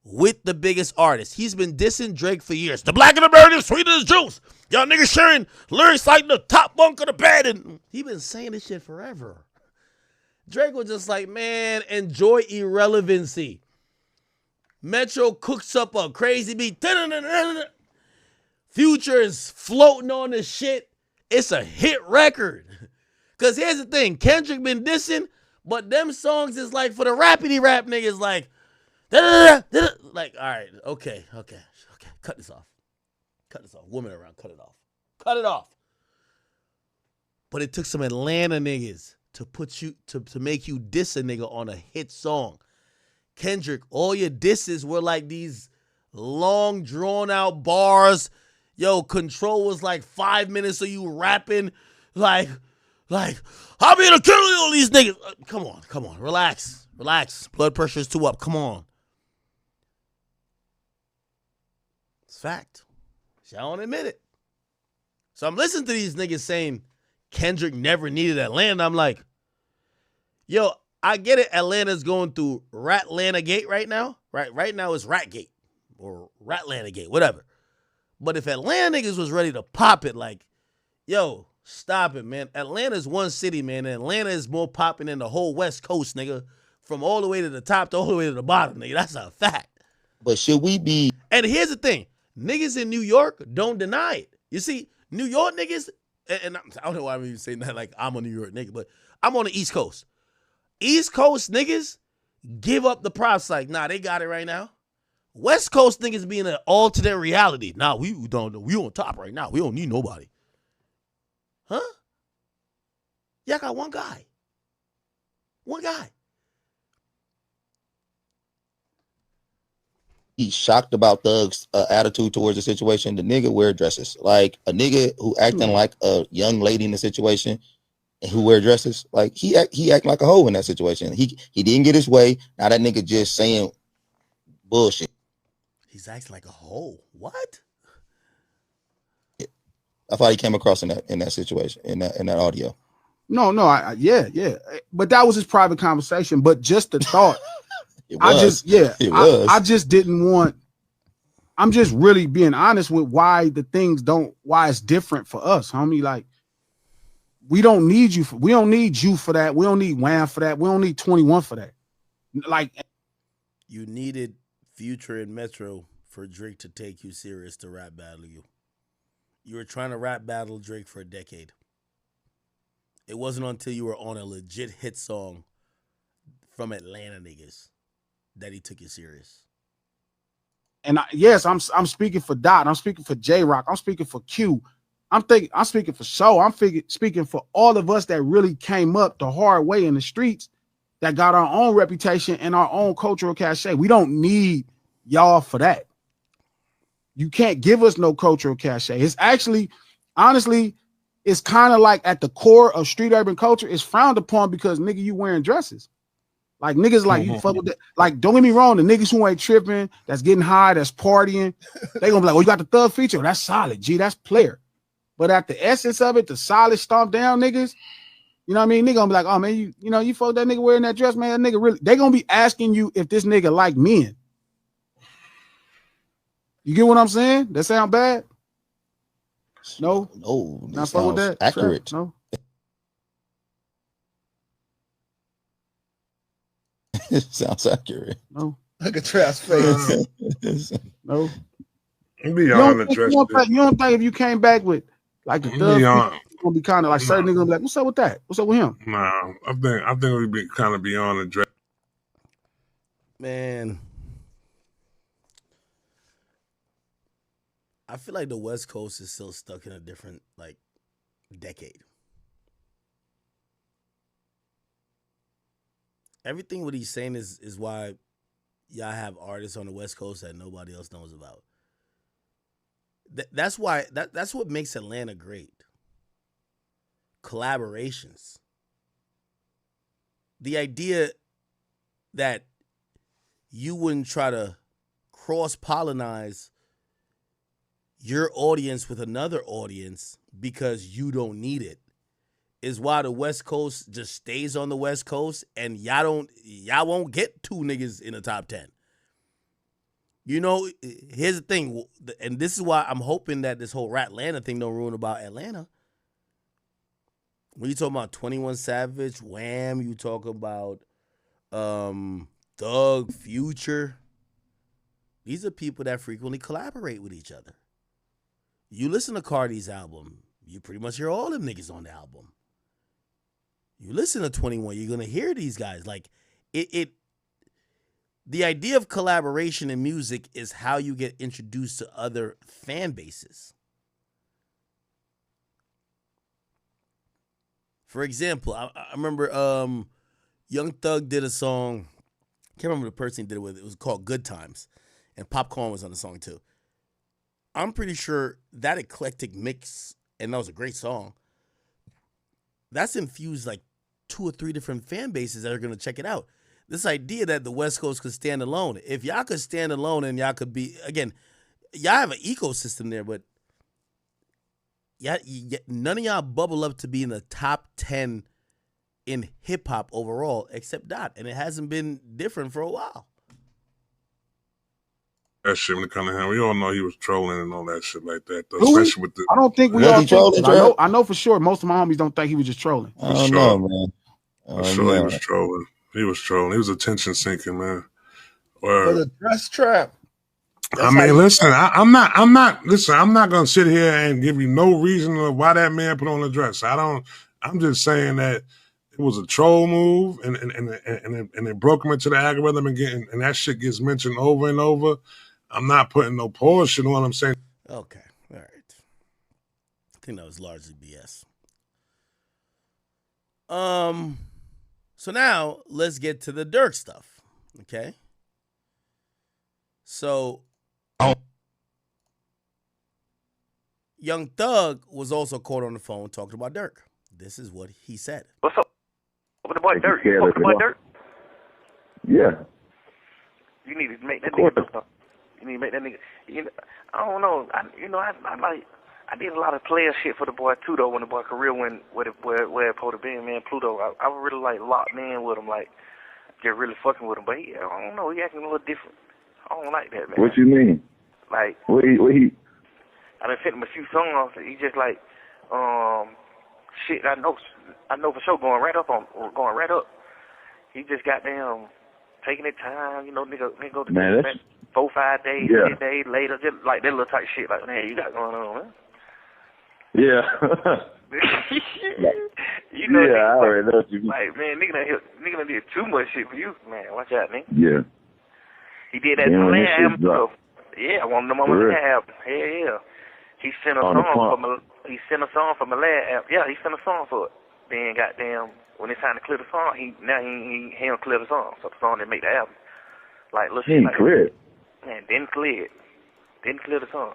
with the biggest artist? He's been dissing Drake for years. The black and the bird is sweet as juice. Y'all niggas sharing lyrics like the top bunk of the bed. And he been saying this shit forever. Drake was just like, man, enjoy irrelevancy. Metro cooks up a crazy beat. Future is floating on the shit. It's a hit record. Because here's the thing. Kendrick been dissing, but them songs is like for the rappity rap niggas like, like, all right, okay. Cut this off. Woman around, cut it off. But it took some Atlanta niggas to put you to make you diss a nigga on a hit song. Kendrick, all your disses were like these long drawn out bars. Yo, Control was like 5 minutes of you rapping like I'm here to kill all these niggas. Come on, relax. Blood pressure is too up. Come on. It's fact. Y'all don't admit it. So I'm listening to these niggas saying Kendrick never needed Atlanta. I'm like, yo, I get it. Atlanta's going through Ratlanta Gate right now. Right now it's Ratgate or Ratlanta Gate, whatever. But if Atlanta niggas was ready to pop it, like, yo, stop it, man. Atlanta's one city, man. And Atlanta is more popping than the whole West Coast, nigga. From all the way to the top to all the way to the bottom, nigga. That's a fact. But should we be... And here's the thing. Niggas in New York don't deny it. You see, New York niggas, and I don't know why I'm even saying that like I'm a New York nigga, but I'm on the East Coast. East Coast niggas give up the props like, nah, they got it right now. West Coast niggas be in an alternate reality. Nah, we don't know. We on top right now. We don't need nobody. Huh? Y'all got one guy. He's shocked about Thug's attitude towards the situation. The nigga wear dresses. Like a nigga who acting like a young lady in the situation and who wear dresses. Like he act like a hoe in that situation. He didn't get his way. Now that nigga just saying bullshit. He's acting like a hoe. What? I thought he came across in that situation, in that audio. No, yeah. But that was his private conversation. But just the thought, It was. I just didn't want. I'm just really being honest with why it's different for us, homie. Like, we don't need you for that. We don't need Wham for that. We don't need 21 for that. Like, you needed Future and Metro for Drake to take you serious to rap battle you. You were trying to rap battle Drake for a decade. It wasn't until you were on a legit hit song from Atlanta niggas that he took you serious. And I'm speaking for Dot. I'm speaking for J-Rock. I'm speaking for Q. I'm speaking for Show. I'm speaking for all of us that really came up the hard way in the streets, that got our own reputation and our own cultural cachet. We don't need y'all for that. You can't give us no cultural cachet. It's actually, honestly, it's kind of like at the core of street urban culture, it's frowned upon because nigga, you wearing dresses. Like niggas like you fuck with that. Like, don't get me wrong, the niggas who ain't tripping, that's getting high, that's partying, they gonna be like, oh, you got the thug feature? That's solid, G, that's player. But at the essence of it, the solid stomp down niggas, you know what I mean? Nigga gonna be like, oh man, you fuck that nigga wearing that dress, man. That nigga really, they gonna be asking you if this nigga like men. You get what I'm saying? That sound bad? No, that fuck with that. Accurate. Sure. No. It sounds accurate. No. Look at Trap's face. No. Be on the dress. You don't think if you came back with like the thug, gonna be kind of like certain niggas gonna be like, what's up with that? What's up with him? Nah, I think we be kind of beyond the dress. Man, I feel like the West Coast is still stuck in a different like decade. Everything what he's saying is why y'all have artists on the West Coast that nobody else knows about. That's why that's what makes Atlanta great. Collaborations. The idea that you wouldn't try to cross-pollinize your audience with another audience because you don't need it is why the West Coast just stays on the West Coast, and y'all won't get two niggas in the top 10. You know, here's the thing, and this is why I'm hoping that this whole Ratlanta thing don't ruin about Atlanta. When you talk about 21 Savage, Wham, you talk about Thug, Future. These are people that frequently collaborate with each other. You listen to Cardi's album, you pretty much hear all them niggas on the album. You listen to 21, you're gonna hear these guys. Like the idea of collaboration in music is how you get introduced to other fan bases. For example, I remember Young Thug did a song. I can't remember the person he did it with. It was called Good Times. And Popcorn was on the song too. I'm pretty sure that eclectic mix, and that was a great song, that's infused like 2 or 3 different fan bases that are going to check it out. This idea that the West Coast could stand alone. If y'all could stand alone and y'all could be, again, y'all have an ecosystem there, but none of y'all bubble up to be in the top 10 in hip hop overall, except Dot. And it hasn't been different for a while. That shit when it come to him, we all know he was trolling and all that shit like that, though. Especially with the. I don't think we all think. I know for sure most of my homies don't think he was just trolling. I don't know, man. For sure, he was trolling. He was trolling. He was attention seeking, man. For the dress trap. I mean, listen, I'm not gonna sit here and give you no reason of why that man put on the dress. I'm just saying that it was a troll move, and it broke him into the algorithm and that shit gets mentioned over and over. I'm not putting no pause shit on. I'm saying. Okay, all right. I think that was largely BS. So now let's get to the Durk stuff. Okay. So Young Thug was also caught on the phone talking about Durk. this is what he said. What's up with the boy Durk? You fuck with the boy Durk? Yeah. You need to make that nigga do something. You need to make that nigga. You know, I don't know. I did a lot of player shit for the boy too though. When the boy career went where it supposed to be, man, Pluto. I was really like locked in with him, like just really fucking with him. But I don't know. He acting a little different. I don't like that, man. What you mean? Like what he? I done sent him a few songs. He just like shit. I know for sure going right up. He just goddamn taking his time, you know, nigga go to 4-5 days, 10 days later, just like that little type shit. Like, man, you got going on, man. Yeah. You know, yeah, I already know what you mean. Like, man, nigga done did too much shit for you, man. Watch out, nigga. Yeah. He did that to Malaya album too. Yeah, one of them on Malaya album. Hell yeah. He sent a song for Malaya album. Yeah, he sent a song for it. Then goddamn, when it's time to clear the song, he don't clear the song. So the song didn't make the album. Like, look, he ain't clear it. Man, didn't clear it. Didn't clear the song.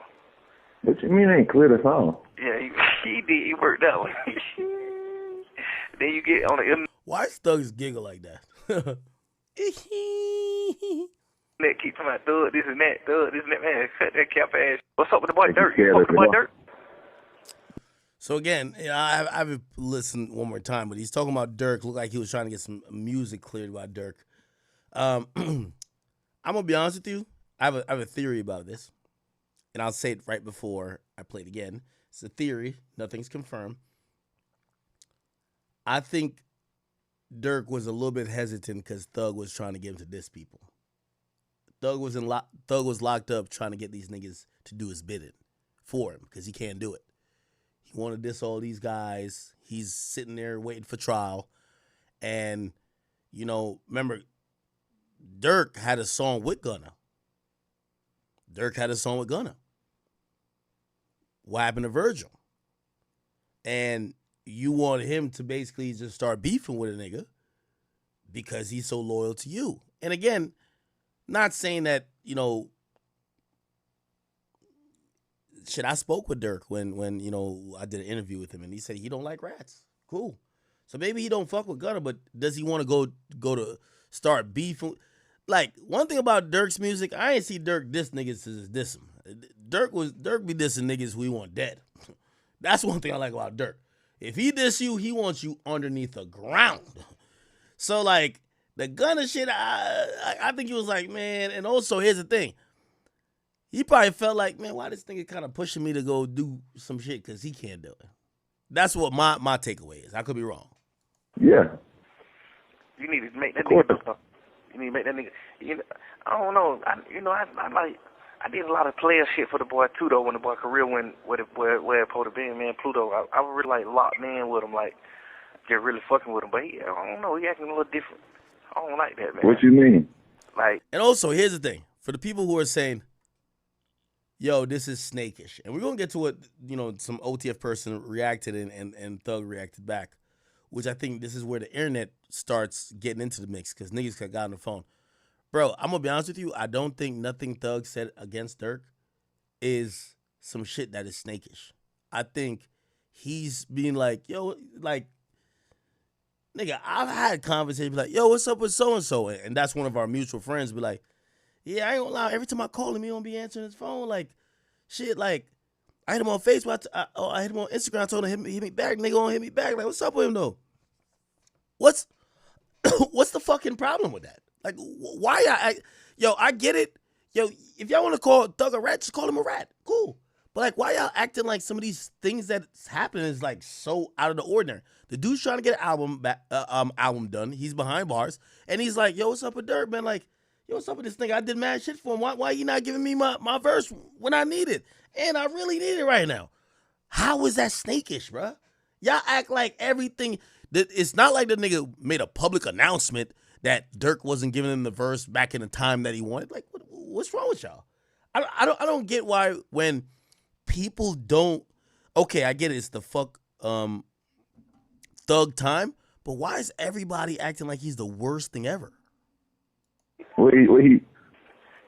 What you mean ain't clear the song? Yeah, he did. He worked out. Then you get on the Why Thugs giggle like that? That keep talking about thug this and that, man. Cut that cap ass. What's up with the boy Durk? You fuck with the boy Durk? So again, you know, I haven't listened one more time, but he's talking about Durk. Looked like he was trying to get some music cleared about Durk. I'm gonna be honest with you. I have a theory about this, and I'll say it right before I play it again. It's a theory. Nothing's confirmed. I think Durk was a little bit hesitant because Thug was trying to get him to diss people. Thug was locked up trying to get these niggas to do his bidding for him because he can't do it. He wanted to diss all these guys. He's sitting there waiting for trial. And, you know, remember, Durk had a song with Gunna. What happened to Virgil? And you want him to basically just start beefing with a nigga because he's so loyal to you. And again, not saying that, you know, shit, I spoke with Durk when you know, I did an interview with him, and he said he don't like rats. Cool. So maybe he don't fuck with Gunna, but does he want to go to start beefing? Like, one thing about Durk's music, I ain't see Durk diss niggas to diss him. Durk be dissing niggas who he want dead. That's one thing I like about Durk. If he diss you, he wants you underneath the ground. So, like, the Gunna shit, I think he was like, man, and also, here's the thing. He probably felt like, man, why this nigga kind of pushing me to go do some shit because he can't do it. That's what my takeaway is. I could be wrong. Yeah. You need to make that nigga do something. You need to make that nigga. You know, I don't know. I did a lot of player shit for the boy too though. When the boy career went where it supposed to be, man, Pluto. I was really like locked in with him, like just really fucking with him. But I don't know. He acting a little different. I don't like that, man. What you mean? Like, and also, here's the thing. For the people who are saying, yo, this is snakish. And we're going to get to what, you know, some OTF person reacted and Thug reacted back, which I think this is where the internet starts getting into the mix because niggas got on the phone. Bro, I'm going to be honest with you. I don't think nothing Thug said against Durk is some shit that is snakish. I think he's being like, yo, like, nigga, I've had conversations like, yo, what's up with so-and-so? And that's one of our mutual friends be like, yeah, I ain't gonna lie. Every time I call him, he don't be answering his phone. Like, shit, like, I hit him on Facebook. I hit him on Instagram. I told him, hit me back. Nigga won't hit me back. Like, what's up with him, though? What's the fucking problem with that? Like, why? Yo, I get it. Yo, if y'all want to call Thug a rat, just call him a rat. Cool. But, like, why y'all acting like some of these things that's happening is, like, so out of the ordinary? The dude's trying to get an album done. He's behind bars. And he's like, yo, what's up with Durk, man? Like, yo, what's up with this nigga? I did mad shit for him. Why you not giving me my verse when I need it? And I really need it right now. How is that snakish, bro? Y'all act like everything. It's not like the nigga made a public announcement that Durk wasn't giving him the verse back in the time that he wanted. Like, what's wrong with y'all? I don't get why when people don't. Okay, I get it. It's the fuck Thug time, but why is everybody acting like he's the worst thing ever? What he?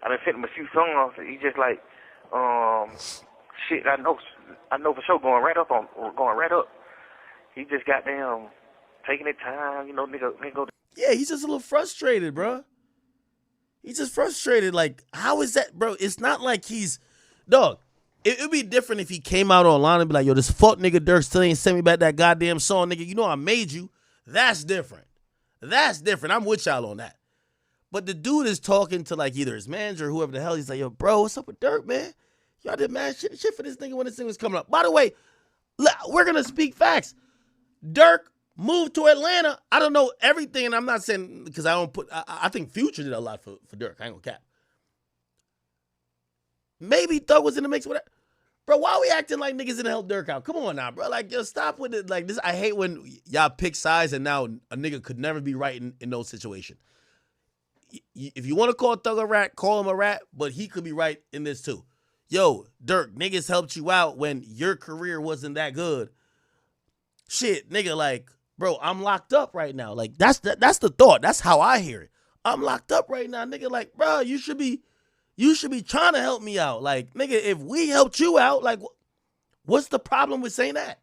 I done sent him a few songs. He just like, shit. I know for sure going right up. he just goddamn taking his time, you know, nigga go. Yeah, he's just a little frustrated, bro. He's just frustrated. Like, how is that, bro? It's not like he's, dog. It'd be different if he came out online and be like, yo, this fuck nigga Durk still ain't sent me back that goddamn song, nigga. You know I made you. That's different. That's different. I'm with y'all on that. But the dude is talking to like either his manager or whoever the hell. He's like, yo, bro, what's up with Durk, man? Y'all did mad shit for this nigga when this thing was coming up. By the way, we're going to speak facts. Durk moved to Atlanta. I don't know everything, and I'm not saying because I think Future did a lot for Durk. I ain't gonna cap. Maybe Thug was in the mix with that. Bro, why are we acting like niggas didn't help Durk out? Come on now, bro. Like, yo, stop with it. Like, this, I hate when y'all pick sides and now a nigga could never be right in those situations. If you want to call Thug a rat, call him a rat, but he could be right in this too. Yo, Durk, niggas helped you out when your career wasn't that good. Shit, nigga, like, bro, I'm locked up right now. Like, that's the thought. That's how I hear it. I'm locked up right now, nigga. Like, bro, you should be trying to help me out. Like, nigga, if we helped you out, like, what's the problem with saying that?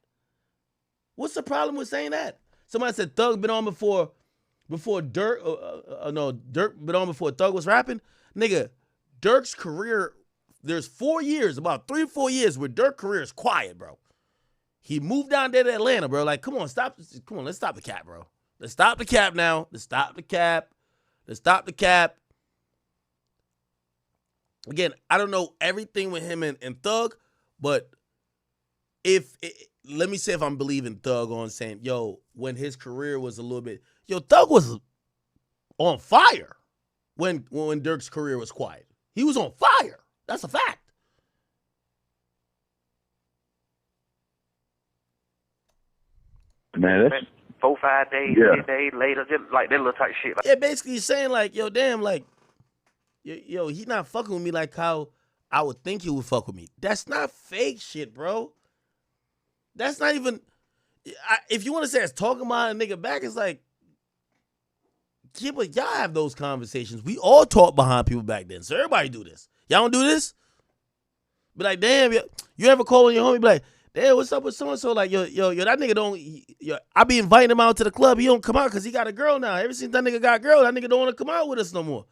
What's the problem with saying that? Somebody said Thug been on before Durk. No, Durk been on before Thug was rapping. Nigga, Durk's career, there's 4 years, about 3 or 4 years where Durk's career is quiet, bro. He moved down there to Atlanta, bro. Like, come on, let's stop the cap, bro. Let's stop the cap now. Let's stop the cap. Again, I don't know everything with him and Thug, but let me say if I'm believing Thug on saying, yo, when his career was a little bit, yo, Thug was on fire when Durk's career was quiet. He was on fire. That's a fact. Man, that's 4, 5 days, 10 days later, just like that little type shit. Like, yeah, basically he's saying like, yo, damn, like, yo, he not fucking with me like how I would think he would fuck with me. That's not fake shit, bro. That's not even, if you want to say it's talking about a nigga back, it's like, yeah, but y'all have those conversations. We all talk behind people back then, so everybody do this. Y'all don't do this? Be like, damn, you ever call your homie, be like, damn, what's up with so-and-so? Like, yo, that nigga don't, I be inviting him out to the club. He don't come out because he got a girl now. Ever since that nigga got a girl, that nigga don't want to come out with us no more.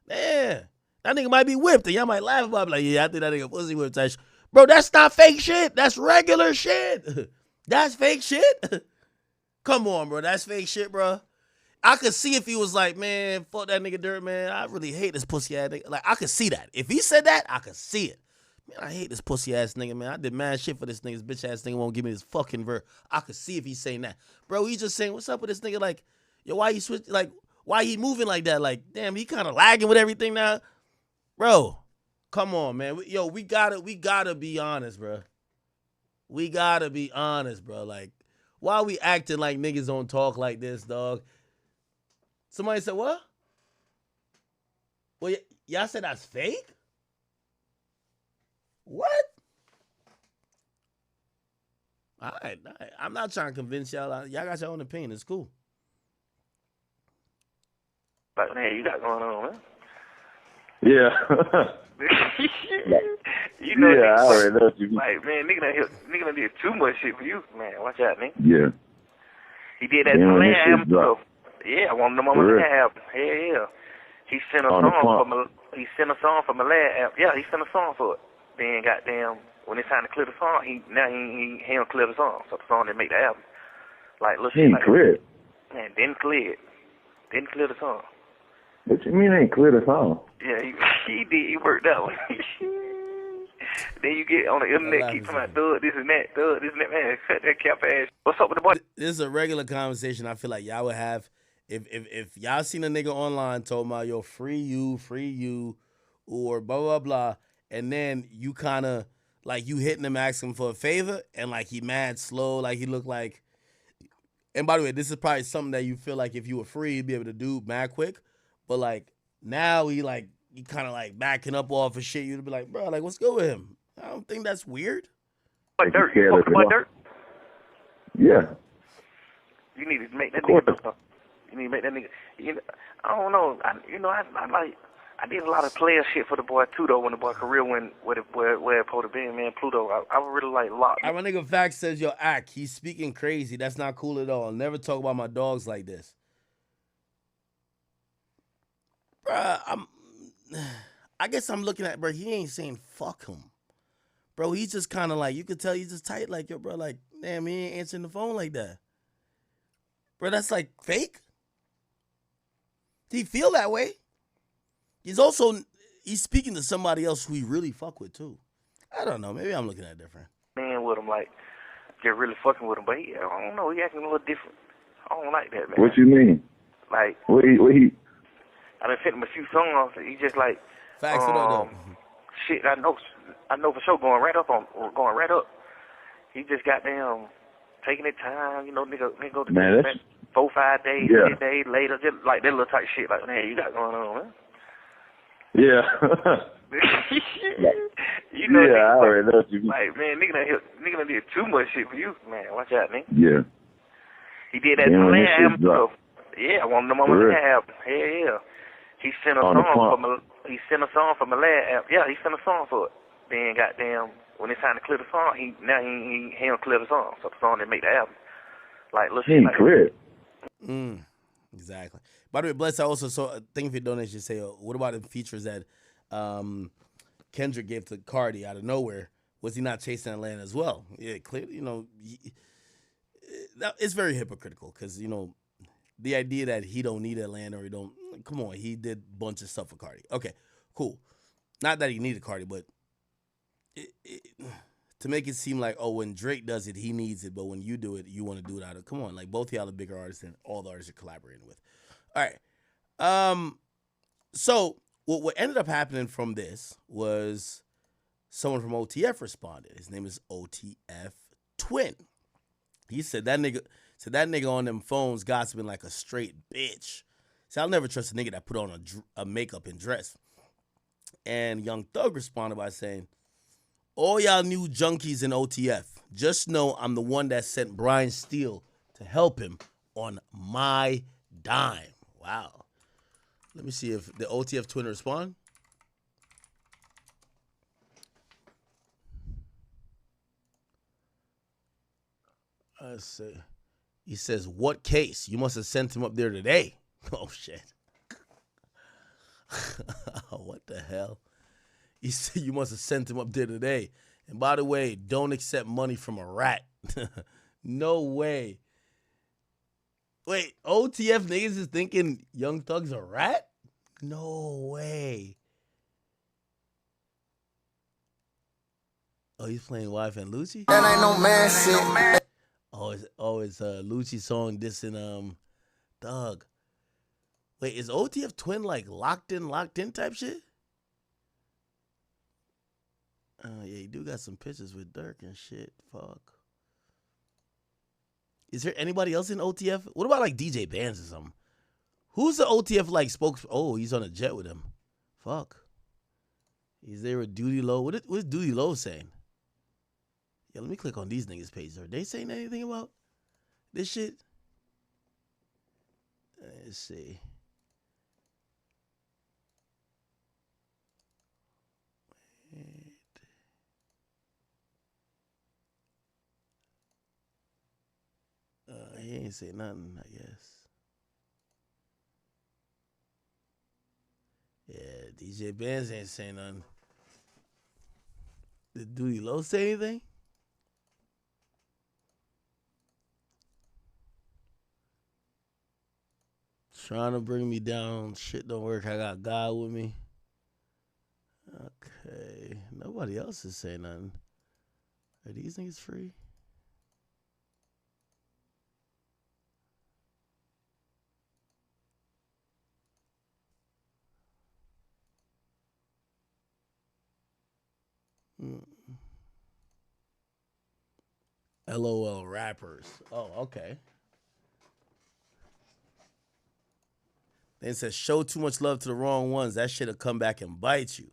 Man, that nigga might be whipped. And y'all might laugh about it. Like, yeah, I think that nigga pussy whipped. Type shit. Bro, that's not fake shit. That's regular shit. That's fake shit. Come on, bro. That's fake shit, bro. I could see if he was like, man, fuck that nigga Durk, man. I really hate this pussy ass nigga. Like, I could see that. If he said that, I could see it. Man, I hate this pussy ass nigga, man. I did mad shit for this nigga. This bitch ass nigga won't give me this fucking verse. I could see if he's saying that. Bro, he's just saying, what's up with this nigga? Like, yo, why he switch? Like, why he moving like that? Like, damn, he kind of lagging with everything now. Bro, come on, man. Yo, we gotta be honest, bro. We gotta be honest, bro. Like, why we acting like niggas don't talk like this, dog? Somebody said, what? Well, y'all said that's fake? What? All right. I'm not trying to convince y'all. Y'all got your own opinion. It's cool. Like, man, you got going on, man? yeah. You know, yeah, I already know what you mean. Like, man, nigga done did too much shit for you, man. Watch out, nigga. Yeah. He did that to Malay album, though. Yeah, I want them on Malay album. Yeah. He sent a song for Malay album. Yeah, he sent a song for it. Then, goddamn, when it's time to clear the song, he don't clear the song. So the song didn't make the album. Like, look, he ain't clear it. Man, didn't clear it. Didn't clear the song. What you mean ain't clear the song? Yeah, he did. He worked out. Then you get on the internet, keep talking about Thug, this and that, man. Cut that cap ass. What's up with the boy? This is a regular conversation I feel like y'all would have if y'all seen a nigga online talking about, yo, free you, or blah, blah, blah, and then you kind of, like, you hitting him asking for a favor, and, like, he mad slow, like, he look like, and by the way, this is probably something that you feel like if you were free, you'd be able to do mad quick, but, like, now he kind of, like, backing up off of shit, you'd be like, bro, like, what's good with him? I don't think that's weird. But Durk, you fucking about Durk? Yeah. You need to make that nigga. You need to make that nigga. I don't know. I like. I did a lot of player shit for the boy too though. When the boy career went where it supposed to be, man, Pluto. I would really like lock. My nigga Facts says, yo, Ack, he's speaking crazy. That's not cool at all. I'll never talk about my dogs like this. Bruh, I guess I'm looking at, bro, he ain't saying fuck him. Bro, he's just kind of like, you could tell he's just tight, like, yo, bro, like, damn, he ain't answering the phone like that. Bro, that's like fake. Did he feel that way? He's speaking to somebody else who he really fuck with too. I don't know. Maybe I'm looking at it different. Man with him, like, get really fucking with him. But I don't know. He acting a little different. I don't like that, man. What you mean? Like, what he? I done sent him a few songs. He just like, Facts, what up, shit. I know for sure going right up. He just goddamn taking his time. You know, nigga go to man, 4-5 days, 10 days later, just like that little type shit. Like, man, you got going on, man. Yeah. You know, yeah, I already know what you mean. like, man, nigga done did too much shit for you, man. Watch out, nigga. Yeah. He did that Malay album too. Yeah, I want them on Malay album. Hell yeah. He sent a song for Malay album. Yeah, he sent a song for it. Then goddamn, when it's time to clear the song, he don't clear the song, so the song didn't make the album. Like, look, he ain't clear. Exactly. By the way, Bless, I also saw, thank you for your donation. Say, what about the features that Kendrick gave to Cardi out of nowhere? Was he not chasing Atlanta as well? Yeah, clearly, you know, it's very hypocritical because, you know, the idea that he don't need Atlanta or he don't, come on, he did a bunch of stuff for Cardi. Okay, cool. Not that he needed Cardi, but to make it seem like, oh, when Drake does it, he needs it, but when you do it, you want to do it out of, come on, like both y'all are bigger artists than all the artists you're collaborating with. All right. So what ended up happening from this was someone from OTF responded. His name is OTF Twin. He said that nigga on them phones gossiping like a straight bitch. See, I'll never trust a nigga that put on a makeup and dress. And Young Thug responded by saying, all y'all new junkies in OTF, just know I'm the one that sent Brian Steele to help him on my dime. Wow. Let me see if the OTF Twin respond. Let's see. He says, what case? You must have sent him up there today. Oh, shit. What the hell? He said, you must have sent him up there today. And by the way, don't accept money from a rat. No way. Wait, OTF niggas is thinking Young Thug's a rat? No way. Oh, he's playing Wife and Lucci? That ain't no man shit. It's Lucci song dissing Thug. Wait, is OTF Twin like locked in type shit? Yeah, you do got some pictures with Durk and shit. Fuck. Is there anybody else in OTF? What about like DJ Bands or something? Who's the OTF like spokes? Oh, he's on a jet with him. Fuck. Is there a Duty Low? What's Duty Low saying? Yeah, let me click on these niggas' pages. Are they saying anything about this shit? Let's see. He ain't say nothing, I guess. Yeah, DJ Benz ain't saying nothing. Did Duty Low say anything? Trying to bring me down. Shit don't work. I got God with me. Okay. Nobody else is saying nothing. Are these niggas free? LOL rappers. Oh, okay. Then it says, show too much love to the wrong ones. That shit'll come back and bite you.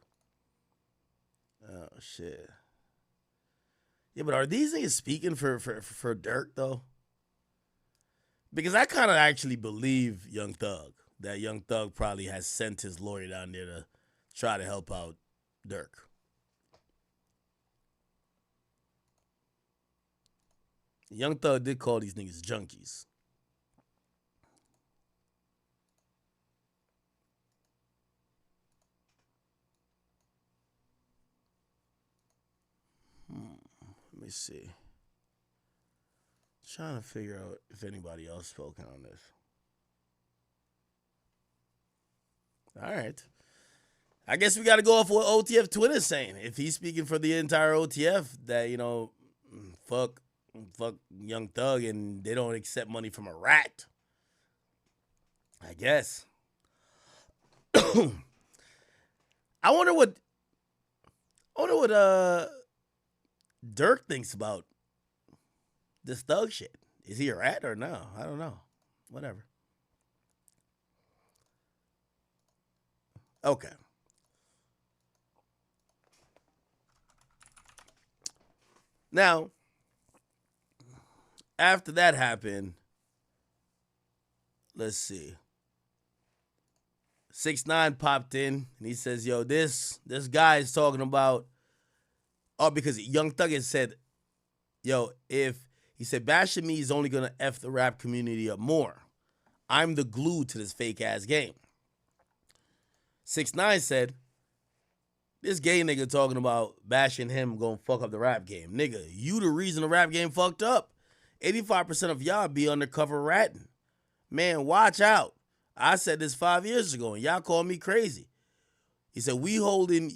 Oh, shit. Yeah, but are these niggas speaking for Durk, though? Because I kind of actually believe Young Thug. That Young Thug probably has sent his lawyer down there to try to help out Durk. Young Thug did call these niggas junkies. Let me see. Trying to figure out if anybody else spoken on this. All right. I guess we got to go off what OTF Twitter's saying. If he's speaking for the entire OTF, that, you know, fuck Young Thug and they don't accept money from a rat. I guess. I wonder what Durk thinks about this Thug shit. Is he a rat or no? I don't know. Whatever. Okay. Now, after that happened, let's see. 6ix9ine popped in and he says, yo, this guy is talking about, because Young Thug had said, yo, he said, bashing me is only going to F the rap community up more. I'm the glue to this fake ass game. 6ix9ine said, this gay nigga talking about bashing him gonna fuck up the rap game. Nigga, you the reason the rap game fucked up. 85% of y'all be undercover ratting. Man, watch out. I said this 5 years ago and y'all called me crazy. He said, we holding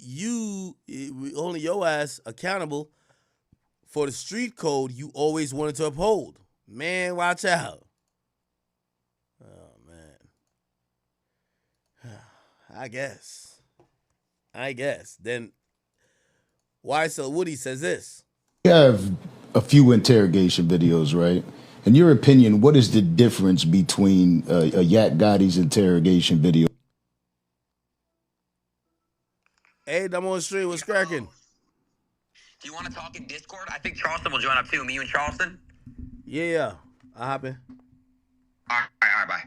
your ass accountable for the street code you always wanted to uphold. Man, watch out. Oh, man. I guess. Then YSL Woody says this. You have a few interrogation videos, right? In your opinion, what is the difference between a Yak Gotti's interrogation video? Hey, I'm on the street. What's cracking? Do you want to talk in Discord? I think Charleston will join up too. Me and Charleston? Yeah. I'll hop in. All right, bye.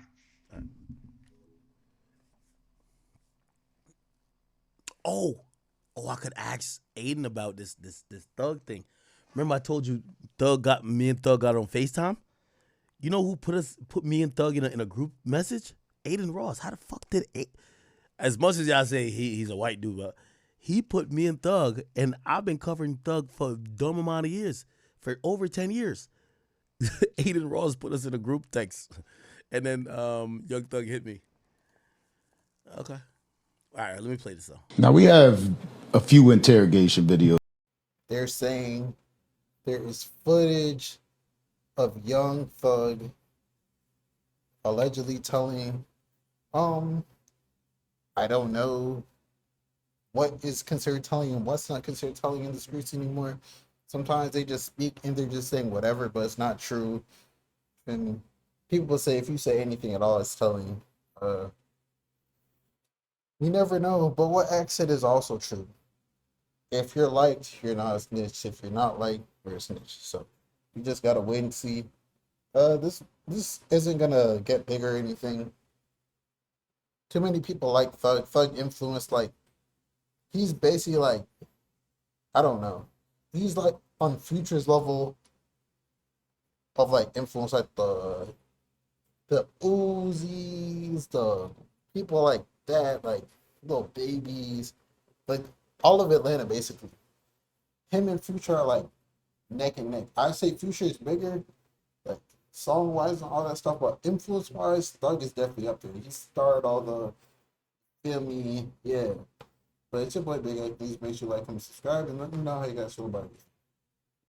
Oh, I could ask Aiden about this Thug thing. Remember I told you me and Thug got on FaceTime? You know who put me and Thug in a group message? Aiden Ross. How the fuck did as much as y'all say he's a white dude, but he put me and Thug, and I've been covering Thug for a dumb amount of years, for over 10 years. Aiden Ross put us in a group text, and then Young Thug hit me. Okay. All right, let me play this though. Now we have a few interrogation videos. They're saying there is footage of Young Thug allegedly telling, I don't know what is considered telling and what's not considered telling in the streets anymore. Sometimes they just speak and they're just saying whatever, but it's not true. And people say if you say anything at all, it's telling. You never know, but what X said is also true. If you're liked, you're not a snitch. If you're not liked, you're a snitch. So you just gotta wait and see. This isn't gonna get bigger or anything. Too many people like Thug. Thug influence, like, he's basically like, I don't know. He's like on Future's level of like influence, like the Uzis, the people like that, like little babies, like all of Atlanta basically. Him and Future are like neck and neck. I say Future is bigger, like song wise and all that stuff, but influence wise, Thug is definitely up there. He started all the, feel me, yeah. But it's your boy Big A. Please make sure you like and subscribe and let me know how you guys feel about it.